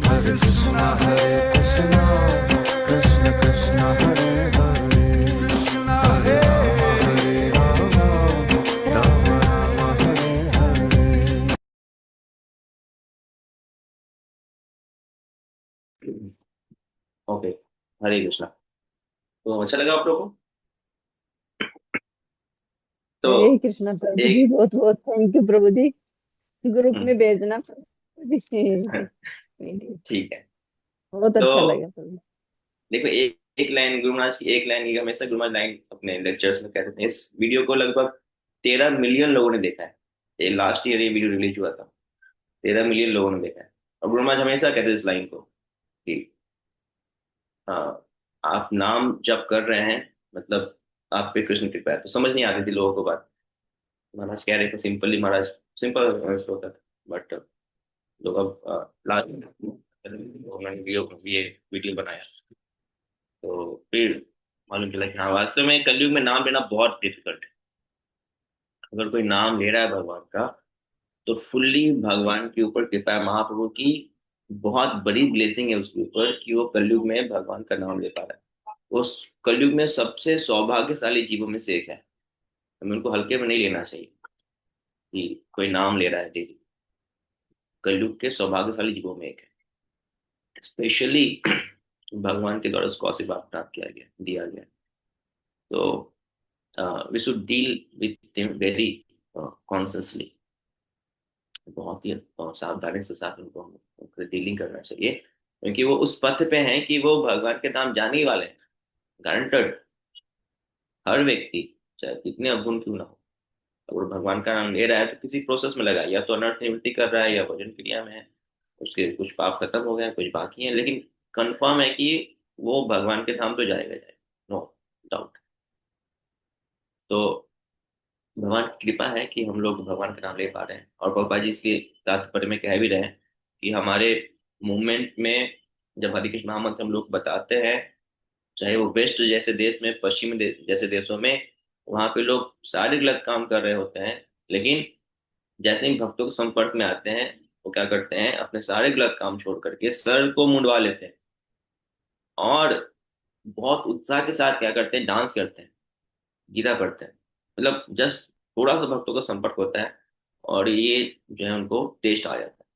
हरे कृष्णा कृष्ण कृष्ण हरे हरे, हरे राम राम राम हरे हरे। ओके, हरे कृष्णा। तो अच्छा लगा आप लोगों को? तो हरे कृष्णा प्रभु जी, एक बहुत बहुत थैंक यू प्रभु जी। ग्रुप में भेजना प्रभु जी। ठीक है। बहुत तो अच्छा लगा प्रभु। देखो, एक एक लाइन गुरु महाराज की, एक लाइन की हमेशा गुरु महाराज लाइन अपने लेक्चर्स में कहते थे। इस वीडियो को लगभग 13 मिलियन लोगों ने देखा है। ये लास्ट ईयर ये वीडियो रिलीज हुआ था, 13 मिलियन लोगों ने देखा है। और गुरु महाराज हमेशा कहते थे इस लाइन को कि हाँ, आप नाम जप कर रहे हैं, मतलब आप पे कृष्ण कृपा है। तो समझ नहीं आती थी लोगों को बात। महाराज कह रहे थे सिंपली, महाराज सिंपल होता था। बट लोग अब लास्ट उन्होंने ये वीडियो बनाया, तो फिर मालूम चला कि हाँ, वास्तव में कलयुग में नाम लेना बहुत डिफिकल्ट है। अगर कोई नाम ले रहा है भगवान का, तो फुल्ली भगवान के ऊपर कृपा है, महाप्रभु की बहुत बड़ी ब्लेसिंग है उसके ऊपर कि वो कलयुग में भगवान का नाम ले पा रहा है। वो कलयुग में सबसे सौभाग्यशाली जीवों में से एक है। हमें उनको हल्के में नहीं लेना चाहिए कि कोई नाम ले रहा है डेली। कलयुग के सौभाग्यशाली जीवों में एक है, स्पेशली भगवान के द्वारा उसको आशीर्वाद प्राप्त किया गया, दिया गया। तो we should deal with very consciously, बहुत ही सावधानी से साथ उनको हमको डीलिंग करना चाहिए, क्योंकि वो उस पथ पे हैं कि वो भगवान के नाम जाने ही वाले हैं, गारंटेड। हर व्यक्ति चाहे कितने अवगुण क्यों ना हो, अगर भगवान का नाम ले रहा है तो किसी प्रोसेस में लगा है, या तो अनर्थ निवृत्ति कर रहा है या भजन क्रिया में है, उसके कुछ पाप खत्म हो गए हैं, कुछ बाकी हैं, लेकिन कंफर्म है कि वो भगवान के धाम तो जाएगा जाएगा, नो डाउट। तो भगवान की कृपा है कि हम लोग भगवान का नाम ले पा रहे हैं। और पापा जी इसके तात्पर्य में कह भी रहे हैं कि हमारे मूवमेंट में जब हरे कृष्ण महामंत्र हम लोग बताते हैं, चाहे वो वेस्ट जैसे देश में, पश्चिम जैसे देशों में, वहां पे लोग सारे गलत काम कर रहे होते हैं, लेकिन जैसे ही भक्तों के संपर्क में आते हैं, वो क्या करते हैं, अपने सारे गलत काम छोड़ करके सर को मुंडवा लेते हैं और बहुत उत्साह के साथ क्या करते हैं, डांस करते हैं, गीता पढ़ते हैं। मतलब जस्ट थोड़ा सा भक्तों का संपर्क होता है और ये जो है उनको टेस्ट आ जाता है।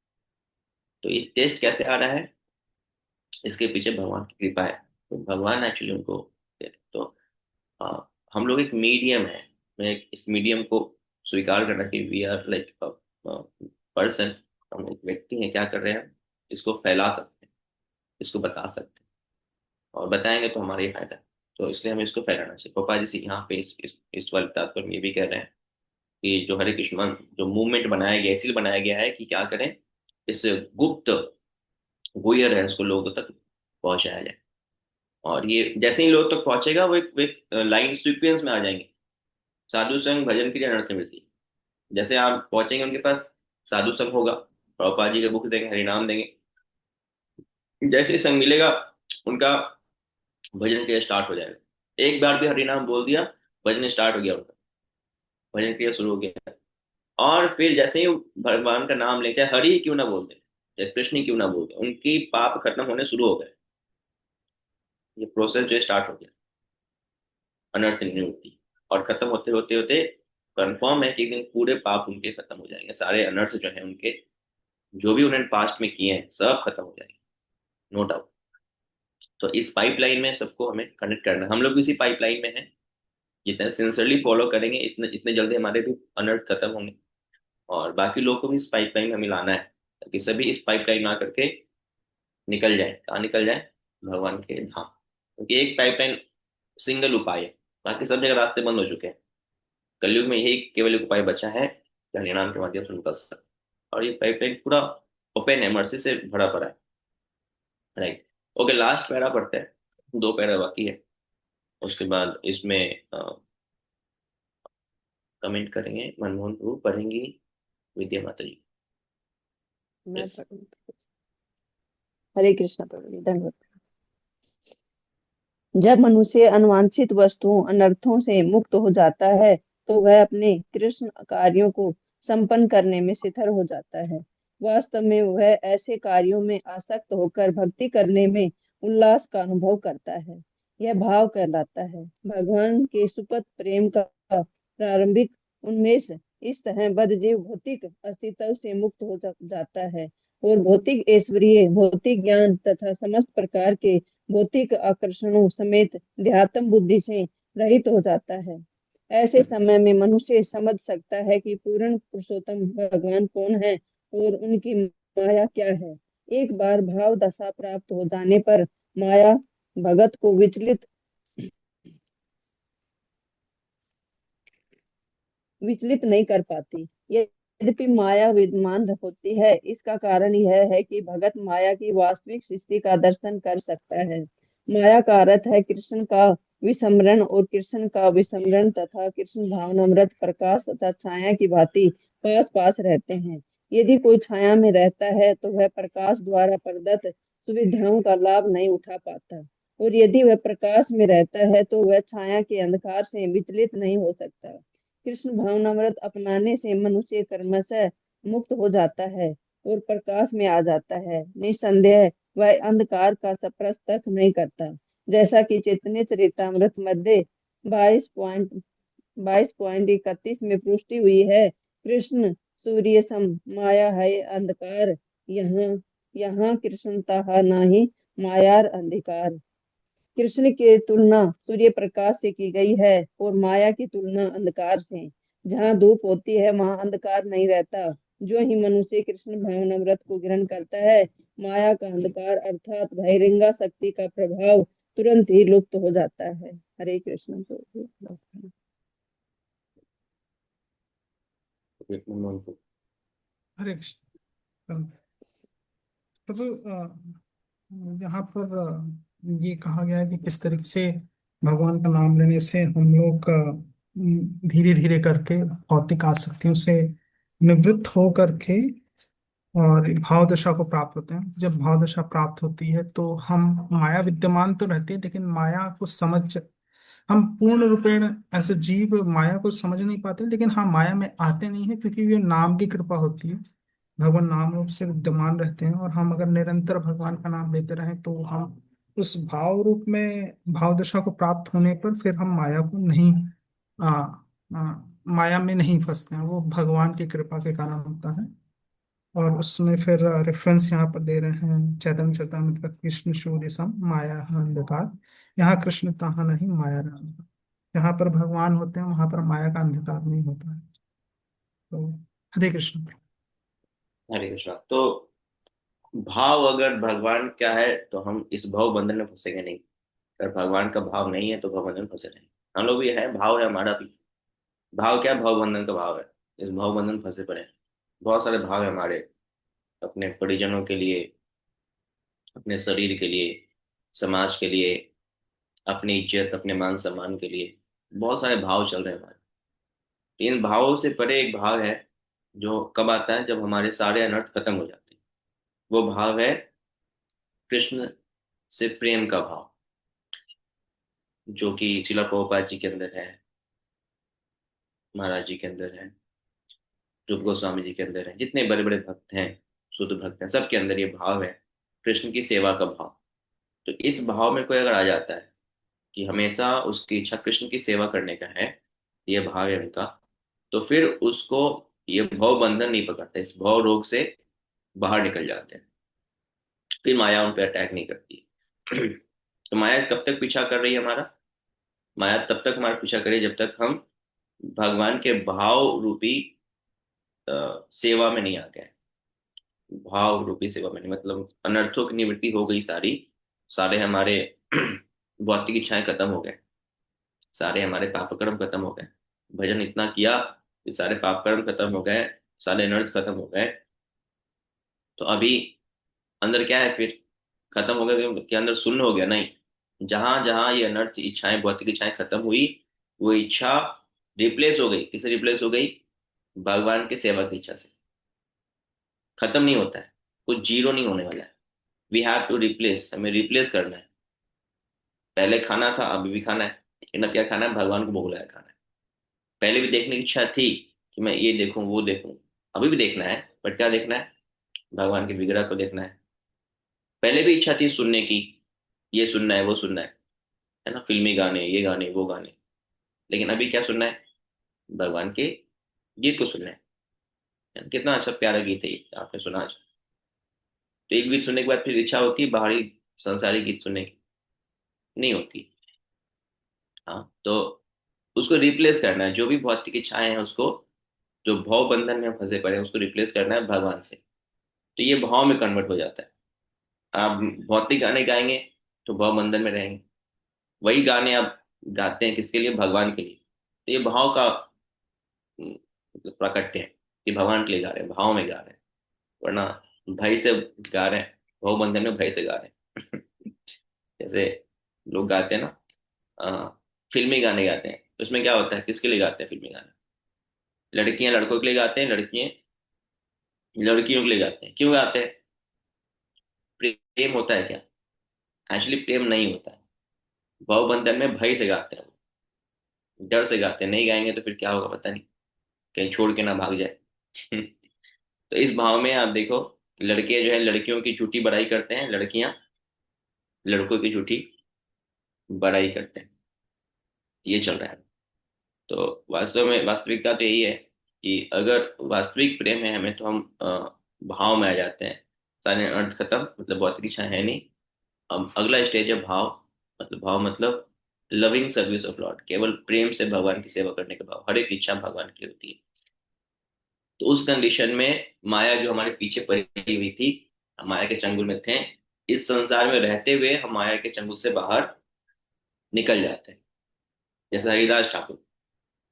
तो ये टेस्ट कैसे आ रहा है, इसके पीछे भगवान की कृपा है। तो भगवान एक्चुअली उनको दे रहे हैं। तो हम लोग एक मीडियम है। मैं इस मीडियम को स्वीकार करना कि वी आर लाइक पर्सन, हम एक व्यक्ति हैं, क्या कर रहे हैं, इसको फैला सकते हैं, इसको बता सकते हैं, और बताएंगे तो हमारा ही फायदा है। तो इसलिए हमें इसको फैलाना चाहिए। पापा जी से यहाँ पे इस वाले तात्पर्य में ये भी कह रहे हैं कि जो हरे कृष्ण जो मूवमेंट बनाया गया, इसलिए बनाया गया है कि क्या करें, इस गुप्त गुह्य रहस्य को लोगों तक पहुंचाया जाए। और ये जैसे ही लोग तक पहुंचेगा, वो एक लाइन सीक्वेंस में आ जाएंगे। साधु संग, भजन क्रिया, अनर्थ निवृत्ति। जैसे आप पहुंचेंगे उनके पास, साधु संग होगा, प्रभुपाद जी के बुक देंगे, हरिनाम देंगे। जैसे ही संग मिलेगा, उनका भजन क्रिया स्टार्ट हो जाएगा। एक बार भी हरिनाम बोल दिया, भजन स्टार्ट हो गया उनका, भजन क्रिया शुरू हो गया। और फिर जैसे ही भगवान का नाम ले, चाहे हरि ही क्यों ना बोलते, चाहे कृष्ण ही क्यों ना बोलते, उनकी पाप खत्म होने शुरू हो गए। ये प्रोसेस जो स्टार्ट हो गया, अनर्थ निवृत्ति। और खत्म होते होते होते कंफर्म है कि एक दिन पूरे पाप उनके खत्म हो जाएंगे, सारे अनर्थ जो है उनके, जो भी उन्होंने पास्ट में किए हैं सब खत्म हो जाएंगे, नो डाउट। तो इस पाइपलाइन में सबको हमें कनेक्ट करना है। हम लोग भी इसी पाइपलाइन में हैं। जितना सिंसियरली फॉलो करेंगे, इतने इतने जल्दी हमारे भी अनर्थ खत्म होंगे। और बाकी लोगों को भी इस पाइपलाइन में हमें लाना है, ताकि सभी इस पाइपलाइन में आकर के निकल जाए। कहाँ निकल जाए? भगवान के धाम। क्योंकि एक पाइपलाइन सिंगल उपाय है, बाकी सब जगह रास्ते बंद हो चुके हैं। कलयुग में यही केवल एक उपाय बचा है कि हरिनाम के माध्यम से निकल सकते। और ये पाइपलाइन पूरा ओपन है, मर्सी से भरा पड़ा है। राइट। ओके, लास्ट पैरा पढ़ते हैं, दो पैरा बाकी है। उसके बाद इसमें कमेंट करेंगे मनमोहन प्रभु, पढ़ेंगी विद्या माता जी। मैं यस। पढ़ूं? हरे कृष्णा प्रभु जी, धन्यवाद। जब मनुष्य अनवांछित वस्तुओं अनर्थों से मुक्त हो जाता है तो वह अपने कृष्ण कार्यों को संपन्न करने में सिद्धर हो जाता है। वास्तव में वह ऐसे कार्यों में आसक्त होकर भक्ति करने में उल्लास का अनुभव करता है। यह भाव कहलाता है। भगवान के सुपथ प्रेम का प्रारंभिक उन्मेष इस तरह बद्धजीव भौतिक अस्तित्व से मुक्त हो जाता है और भौतिक ऐश्वर्य, भौतिक ज्ञान तथा समस्त प्रकार के भौतिक आकर्षणों समेत ध्यात्म बुद्धि से रहित हो जाता है। ऐसे समय में मनुष्य समझ सकता है कि पूर्ण पुरुषोत्तम भगवान कौन है और उनकी माया क्या है। एक बार भाव दशा प्राप्त हो जाने पर माया भगत को विचलित नहीं कर पाती। यद्यपि माया विद्यमान होती है, इसका कारण यह है कि भगत माया की वास्तविक स्थिति का दर्शन कर सकता है। माया का अर्थ है कृष्ण का विस्मरण, और कृष्ण का विस्मरण तथा कृष्ण भावनामृत प्रकाश तथा छाया की भांति पास पास रहते हैं। यदि कोई छाया में रहता है तो वह प्रकाश द्वारा प्रदत्त सुविधाओं का लाभ नहीं उठा पाता, और यदि वह प्रकाश में रहता है तो वह छाया के अंधकार से विचलित नहीं हो सकता। कृष्ण भावनामृत अपनाने से मनुष्य कर्मशः मुक्त हो जाता है और प्रकाश में आ जाता है। निस्संदेह वह अंधकार का स्पर्श तक नहीं करता। जैसा कि चैतन्य चरितमृत मध्य 22.31 में पुष्टि हुई है, कृष्ण सूर्य सम माया है अंधकार, यहाँ यहाँ कृष्णता नाही मायार अंधकार। कृष्ण की तुलना सूर्य प्रकाश से की गई है और माया की तुलना अंधकार से। जहाँ धूप होती है वहां अंधकार नहीं रहता। जो ही मनुष्य कृष्ण भावनामृत को ग्रहण करता है, माया का अंधकार अर्थात बहिरंगा शक्ति का प्रभाव तुरंत ही लुप्त हो जाता है। हरे कृष्ण प्रभु। मनमोहन प्रभु। हरे कृष्ण प्रभु। यहाँ पर ये कहा गया है कि किस तरीके से भगवान का नाम लेने से हम लोग धीरे धीरे करके भौतिक आसक्तियों से निवृत्त हो करके और भाव दशा को प्राप्त होते हैं। जब भाव दशा प्राप्त होती है तो हम माया विद्यमान तो रहती है, लेकिन माया को समझ हम पूर्ण रूपेण ऐसे जीव माया को समझ नहीं पाते, लेकिन हाँ माया में आते नहीं है, क्योंकि ये नाम की कृपा होती है। भगवान नाम रूप से विद्यमान रहते हैं और हम अगर निरंतर भगवान का नाम लेते रहें तो हम उस भाव रूप में भाव दशा को प्राप्त होने पर फिर हम माया को नहीं आ, माया में नहीं फंसते हैं। वो भगवान की कृपा के कारण होता है। और उसमें फिर रेफरेंस यहाँ पर दे रहे हैं चैतन्य चरितमृत का, कृष्ण सूर्य सम माया है अंधकार, यहाँ कृष्ण तहाँ नहीं माया रहा। जहाँ पर भगवान होते हैं वहां पर माया का अंधकार नहीं होता है। तो हरे कृष्ण। हरे कृष्णा। तो भाव अगर भगवान क्या है तो हम इस भाव बंधन में फंसेंगे नहीं। अगर भगवान का भाव नहीं है तो भाव बंधन में फंसे नहीं। हम लोग भी है, भाव है हमारा भी। भाव क्या है? भाव बंधन का भाव है। इस भाव बंधन में फंसे पड़े हैं। बहुत सारे भाव है हमारे, अपने परिजनों के लिए, अपने शरीर के लिए, समाज के लिए, अपनी इज्जत अपने मान सम्मान के लिए। बहुत सारे भाव चल रहे हैं हमारे। इन भावों से परे एक भाव है जो कब आता है, जब हमारे सारे अनर्थ खत्म हो जाते हैं। वो भाव है कृष्ण से प्रेम का भाव, जो कि शिला प्रभुपाद जी के अंदर है, महाराज जी के अंदर है, रूप गोस्वामी जी के अंदर है, जितने बड़े बड़े भक्त हैं, शुद्ध भक्त हैं, सबके अंदर ये भाव है, कृष्ण की सेवा का भाव। तो इस भाव में कोई अगर आ जाता है कि हमेशा उसकी इच्छा कृष्ण की सेवा करने का है, ये भाव है उनका, तो फिर उसको ये भव बंधन नहीं पकड़ता, इस भव रोग से बाहर निकल जाते हैं। फिर माया उन पर अटैक नहीं करती है। तो माया कब तक पीछा कर रही है हमारा? माया तब तक हमारा पीछा करे जब तक हम भगवान के भाव रूपी सेवा में नहीं आ गए। भाव रूपी सेवा में नहीं, मतलब अनर्थों की निवृत्ति हो गई सारी, सारे हमारे भौतिक इच्छाएं खत्म हो गए, सारे हमारे पाप कर्म खत्म हो गए, भजन इतना किया कि सारे पाप कर्म खत्म हो गए, सारे अनर्थ खत्म हो गए। तो अभी अंदर क्या है फिर? खत्म हो गया कि अंदर शून्य हो गया? नहीं, जहां जहां ये अनर्थ इच्छाएं, भौतिक इच्छाएं खत्म हुई, वो इच्छा रिप्लेस हो गई। किससे रिप्लेस हो गई? भगवान की सेवा की इच्छा से। खत्म नहीं होता है, कुछ जीरो नहीं होने वाला है। वी हैव टू रिप्लेस, हमें रिप्लेस करना है। पहले खाना था, अभी भी खाना है, लेकिन अब क्या खाना है? भगवान को भोग लगाया खाना है। पहले भी देखने की इच्छा थी कि मैं ये देखूं वो देखूं, अभी भी देखना है, बट क्या देखना है? भगवान के विग्रह को देखना है। पहले भी इच्छा थी सुनने की, ये सुनना है वो सुनना है ना, फिल्मी गाने, ये गाने वो गाने, लेकिन अभी क्या सुनना है? भगवान के गीत को सुनना है। कितना अच्छा प्यारा गीत है ये, आपने सुना आज? तो एक गीत सुनने के बाद फिर इच्छा होती है बाहरी संसारी गीत सुनने की? नहीं होती। हाँ, तो उसको रिप्लेस करना है, जो भी भौतिक इच्छाएं हैं उसको, जो भाव बंधन में हम फंसे पड़े हैं, उसको रिप्लेस करना है भगवान से। तो ये भाव में कन्वर्ट हो जाता है। आप भौतिक गाने गाएंगे तो भाव बंधन में रहेंगे, वही गाने आप गाते हैं किसके लिए? भगवान के लिए। तो ये भाव का मतलब प्राकट्य है कि भगवान के लिए गा रहे हैं, भाव में गा रहे हैं। वरना भय से गा रहे हैं, भाव बंधन में भय से गा रहे हैं। जैसे लोग गाते हैं ना, फिल्मी गाने गाते हैं, तो उसमें क्या होता है? किसके लिए गाते हैं फिल्मी गाने? लड़कियां लड़कों के लिए गाते हैं, लड़कियां लड़कियों के लिए गाते हैं। क्यों गाते हैं? प्रेम होता है क्या? एक्चुअली प्रेम नहीं होता है, भाव बंधन में भय से गाते हैं, डर से गाते हैं। नहीं गाएंगे तो फिर क्या होगा पता नहीं, कहीं छोड़ के ना भाग जाए। तो इस भाव में आप देखो, लड़के जो है लड़कियों की झूठी बड़ाई करते हैं, लड़कियां लड़कों की झूठी बड़ाई करते हैं। ये चल रहा है। तो वास्तव में वास्तविकता तो यही है कि अगर वास्तविक प्रेम है हमें, तो हम भाव में आ जाते हैं। सारे अर्थ खत्म, मतलब भौतिक इच्छा है नहीं। अब अगला स्टेज है भाव। मतलब भाव मतलब लविंग सर्विस ऑफ लॉर्ड, केवल प्रेम से भगवान की सेवा करने का भाव, हर एक इच्छा भगवान की होती है। तो उस कंडीशन में माया जो हमारे पीछे पड़ी हुई थी, हम माया के चंगुल में थे, इस संसार में रहते हुए हम माया के चंगुल से बाहर निकल जाते हैं। जैसे हरिदास ठाकुर,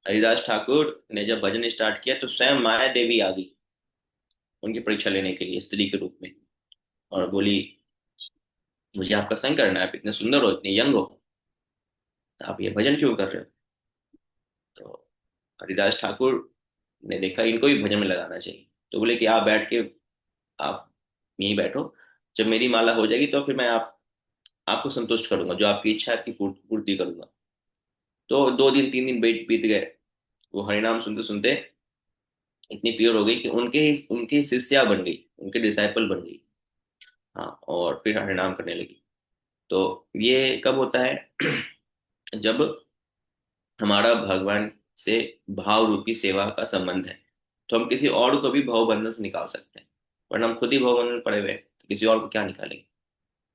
हरिदास ठाकुर ने जब भजन स्टार्ट किया तो स्वयं माया देवी आ गई उनकी परीक्षा लेने के लिए स्त्री के रूप में, और बोली मुझे आपका संग करना है, आप इतने सुंदर हो, इतने यंग हो, तो आप ये भजन क्यों कर रहे हो? तो हरिदास ठाकुर ने देखा इनको भी भजन में लगाना चाहिए, तो बोले कि आप बैठ के, आप यहीं बैठो, जब मेरी माला हो जाएगी तो फिर मैं आपको संतुष्ट करूंगा, जो आपकी इच्छा है आपकी पूर्ति करूंगा। तो 2 दिन 3 दिन बीत बीत गए। वो हरिनाम सुनते सुनते इतनी प्योर हो गई कि उनकी शिष्या बन गई, उनके डिसाइपल बन गई। हाँ, और फिर हरिनाम करने लगी। तो ये कब होता है? जब हमारा भगवान से भाव रूपी सेवा का संबंध है, तो हम किसी और को भी भाव बंधन से निकाल सकते हैं। वरना हम खुद ही भाव बंधन में पड़े हुए हैं, तो किसी और को क्या निकालेंगे?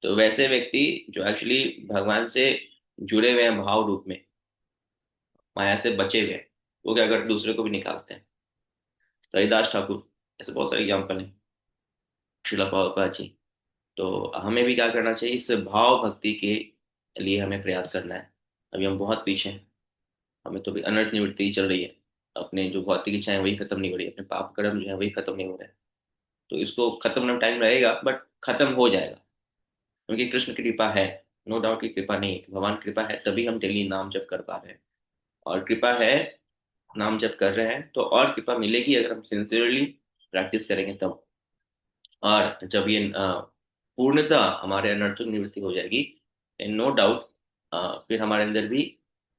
तो वैसे व्यक्ति जो एक्चुअली भगवान से जुड़े हुए हैं भाव रूप में, माया से बचे हुए हैं, वो क्या करते? दूसरे को भी निकालते हैं। तो हरिदास ठाकुर, ऐसे बहुत सारे एग्जाम्पल हैं, शिला प्रभुपाद जी। तो हमें भी क्या करना चाहिए? इस भाव भक्ति के लिए हमें प्रयास करना है। अभी हम बहुत पीछे हैं, हमें तो भी अनर्थ निवृत्ति चल रही है। अपने जो भौतिक इच्छाएं वही खत्म नहीं हो रही, अपने पाप कर्म जो है वही खत्म नहीं हो रहे हैं। तो इसको खत्म होने में टाइम लगेगा, बट खत्म हो जाएगा, क्योंकि कृष्ण की कृपा है। नो डाउट की कृपा नहीं है, भगवान की कृपा है तभी हम डेली नाम जप कर पा रहे हैं। और कृपा है नाम जप कर रहे हैं तो और कृपा मिलेगी अगर हम सिंसियरली प्रैक्टिस करेंगे तब। और जब ये पूर्णतः हमारे अनर्थक निवृत्ति हो जाएगी, नो डाउट, फिर हमारे अंदर भी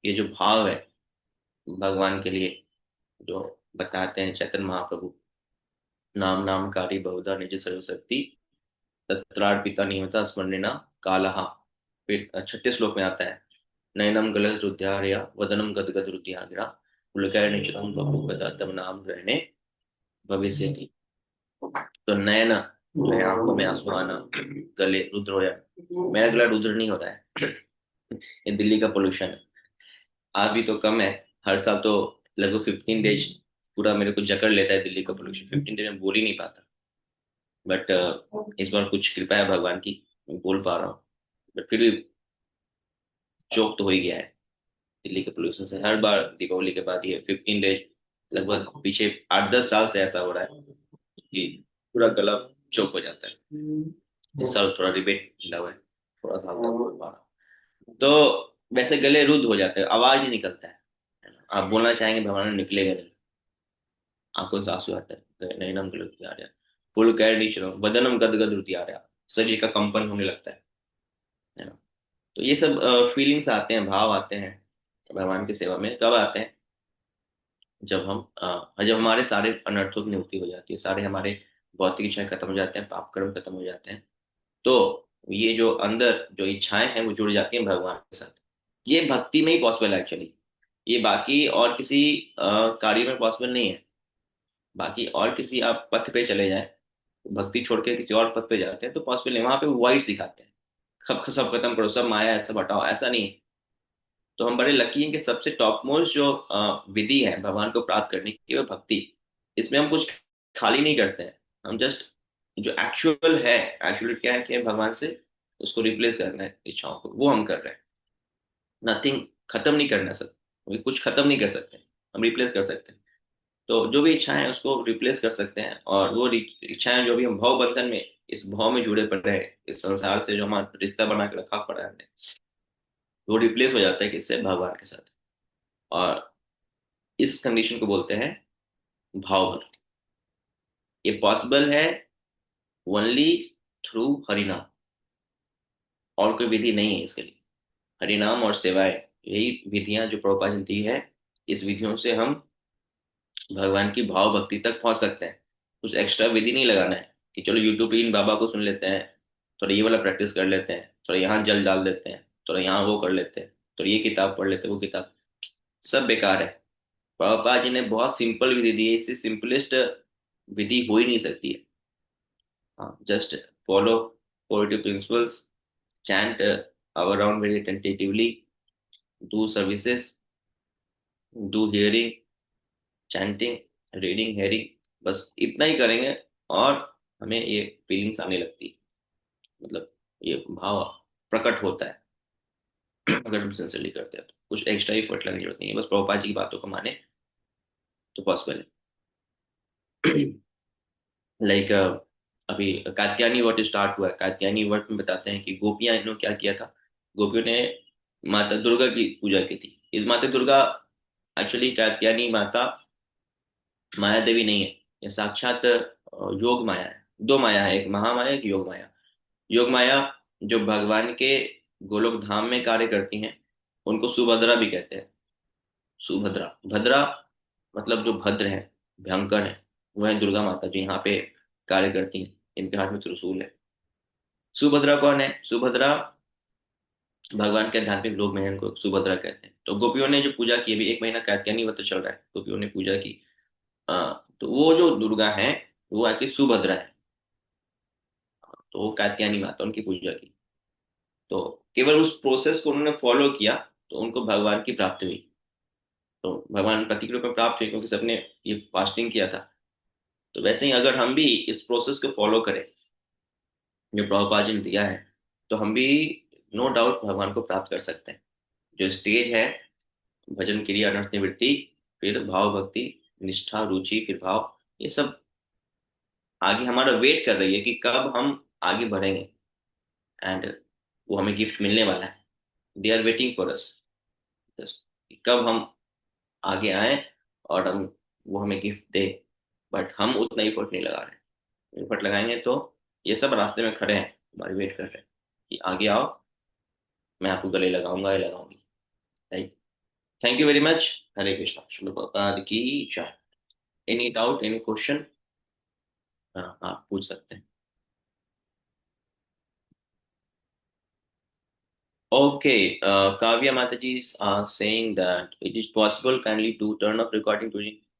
ये जो भाव है भगवान के लिए, जो बताते हैं चैतन्य महाप्रभु, नाम नामकारी बहुधा निज सर्वशक्ति तत्रार्पिता नियमता स्मरणिना कालहा। फिर छठे श्लोक में आता है, नयनम गलत रुद्यारया वदनम गदगद रुद्यागिरा पुलकैर निचितम बपु गदा तम नाम ग्रहणे भविष्य। तो नयन जो है आंखों में आंसू आना, गले रुद्र हो जाना। मेरा गला रुद्र नहीं हो रहा है, ये दिल्ली का पोल्यूशन है। आज भी तो कम है, हर साल तो लगभग 15 डेज पूरा मेरे को जकड़ लेता है दिल्ली का पोल्यूशन। 15 डेज में बोल ही नहीं पाता। बट इस बार कुछ कृपा है भगवान की, मैं बोल पा रहा हूँ। बट फिर भी चौक तो हो ही गया है दिल्ली के पोल्यूशन से। हर बार दीपावली के बाद ये 15 डेज, लगभग पीछे 8-10 साल से ऐसा हो रहा है कि पूरा गला चौक हो जाता है। इस साल थोड़ा रिबेट मिला हुआ है, थोड़ा सा हल्का बोल पा रहा हूँ। तो वैसे गले रुद्ध हो जाते हैं, आवाज नहीं निकलता है ना? आप बोलना चाहेंगे भगवान निकलेगा नहीं, आंखों से आंसू आता है, नैनम गलत आ रहा, फुल कैर नीच रहा, बदनम गदगद रुति आ रहा, शरीर का कंपन होने लगता है ना? तो ये सब फीलिंग्स आते हैं, भाव आते हैं भगवान की सेवा में। कब आते हैं? जब हमारे सारे अनर्थों की निवृत्ति हो जाती है, सारे हमारे भौतिक इच्छाएं खत्म हो जाते हैं, पाप कर्म खत्म हो जाते हैं। तो ये जो अंदर जो इच्छाएं हैं वो जुड़ जाती हैं भगवान के साथ। ये भक्ति में ही पॉसिबल है एक्चुअली। ये बाकी और किसी कार्य में पॉसिबल नहीं है। बाकी और किसी आप पथ पे चले जाएं, भक्ति छोड़ के किसी और पथ पे जाते हैं तो पॉसिबल नहीं। वहां पे वाइड सिखाते हैं, सब सब खत्म करो, सब माया है, सब हटाओ, ऐसा नहीं है। तो हम बड़े लकी हैं कि सबसे टॉप मोस्ट जो विधि है भगवान को प्राप्त करने की, वो भक्ति। इसमें हम कुछ खाली नहीं करते हैं, हम जस्ट जो एक्चुअल है, एक्चुअली क्या है कि भगवान से उसको रिप्लेस करना है इच्छाओं को, वो हम कर रहे हैं। नथिंग, खत्म नहीं करना सब, कुछ खत्म नहीं कर सकते, हम रिप्लेस कर सकते हैं। तो जो भी इच्छाएं हैं उसको रिप्लेस कर सकते हैं। और वो इच्छाएं जो भी हम भव बंधन में, इस भाव में जुड़े पड़े हैं, इस संसार से जो हमारा रिश्ता बना के रखा पड़ा है हमने, वो रिप्लेस हो जाता है किससे? भगवान के साथ। और इस कंडीशन को बोलते हैं भाव भक्ति। ये पॉसिबल है ओनली थ्रू हरिनाम, और कोई विधि नहीं है इसके लिए। हरिनाम और सेवाएं, यही विधियां जो प्रभुपाद ने दी है, इस विधियों से हम भगवान की भाव भक्ति तक पहुंच सकते हैं। कुछ एक्स्ट्रा विधि नहीं लगाना है कि चलो यूट्यूब पे इन बाबा को सुन लेते हैं, थोड़ा ये वाला प्रैक्टिस कर लेते हैं, थोड़ा यहाँ जल डाल देते हैं, थोड़ा यहाँ वो कर लेते हैं, थोड़ा ये किताब पढ़ लेते हैं, वो किताब, सब बेकार है। प्रभुपाद जी ने बहुत सिंपल विधि दी है, इससे सिंपलेस्ट विधि हो ही नहीं सकती है। हाँ, just follow positive principles, chant around very tentatively, do services, do hearing, chanting, reading, hearing, बस इतना ही करेंगे और हमें ये फीलिंग्स आने लगती है। मतलब ये भाव प्रकट होता है अगर हम सिंसियरली करते हैं तो। कुछ एक्स्ट्रा एफर्ट लगने की जरूरत नहीं है, बस प्रभुपाद जी की बातों को माने तो पॉसिबल है। लाइक अभी कात्यायनी व्रत स्टार्ट हुआ है। कात्यायनी व्रत में बताते हैं कि गोपियां, इन्होंने क्या किया था, गोपियों ने माता दुर्गा की पूजा की थी। इस माता दुर्गा एक्चुअली कात्यायनी माता माया देवी नहीं है, ये साक्षात योग माया है। दो माया है, एक महामाया, एक योग माया। योग माया जो भगवान के गोलोक धाम में कार्य करती हैं, उनको सुभद्रा भी कहते हैं। सुभद्रा, भद्रा मतलब जो भद्र है, भयंकर है, वो है दुर्गा माता जो यहाँ पे कार्य करती हैं। इनके हाथ में त्रिशूल है। सुभद्रा कौन है? सुभद्रा भगवान के आध्यात्मिक रूप में है, इनको सुभद्रा कहते हैं। तो गोपियों ने जो पूजा की, अभी 1 महीना कात्यायनी व्रत चल रहा है, गोपियों ने पूजा की। तो वो जो दुर्गा है वो एक्चुअली सुभद्रा है। तो वो कात्यायनी माता, उनकी पूजा की। तो केवल उस प्रोसेस को उन्होंने फॉलो किया तो उनको भगवान की प्राप्ति हुई। तो भगवान पति के रूप में प्राप्त हुई क्योंकि सबने ये फास्टिंग किया था। तो वैसे ही अगर हम भी इस प्रोसेस को फॉलो करें जो प्रभुपाद जी ने दिया है, तो हम भी नो डाउट भगवान को प्राप्त कर सकते हैं। जो स्टेज है, भजन क्रिया अनर्थ निवृत्ति, फिर भाव भक्ति, निष्ठा, रुचि, फिर भाव, ये सब आगे हमारा वेट कर रही है कि कब हम आगे बढ़ेंगे। एंड वो हमें गिफ्ट मिलने वाला है। They are waiting for us, कब हम आगे आए और हम वो हमें गिफ्ट दे, बट हम उतना एफर्ट नहीं लगा रहे। एफर्ट लगाएंगे तो ये सब रास्ते में खड़े हैं, हमारी वेट कर रहे हैं कि आगे आओ, मैं आपको गले लगाऊंगा या लगाऊंगी। Right. Thank you very much. हरे कृष्णा। श्रील प्रभुपाद की जय। Any doubt, any question? हाँ, आप पूछ सकते हैं। Okay, Kavya Mataji is saying that it is possible kindly to turn off recording during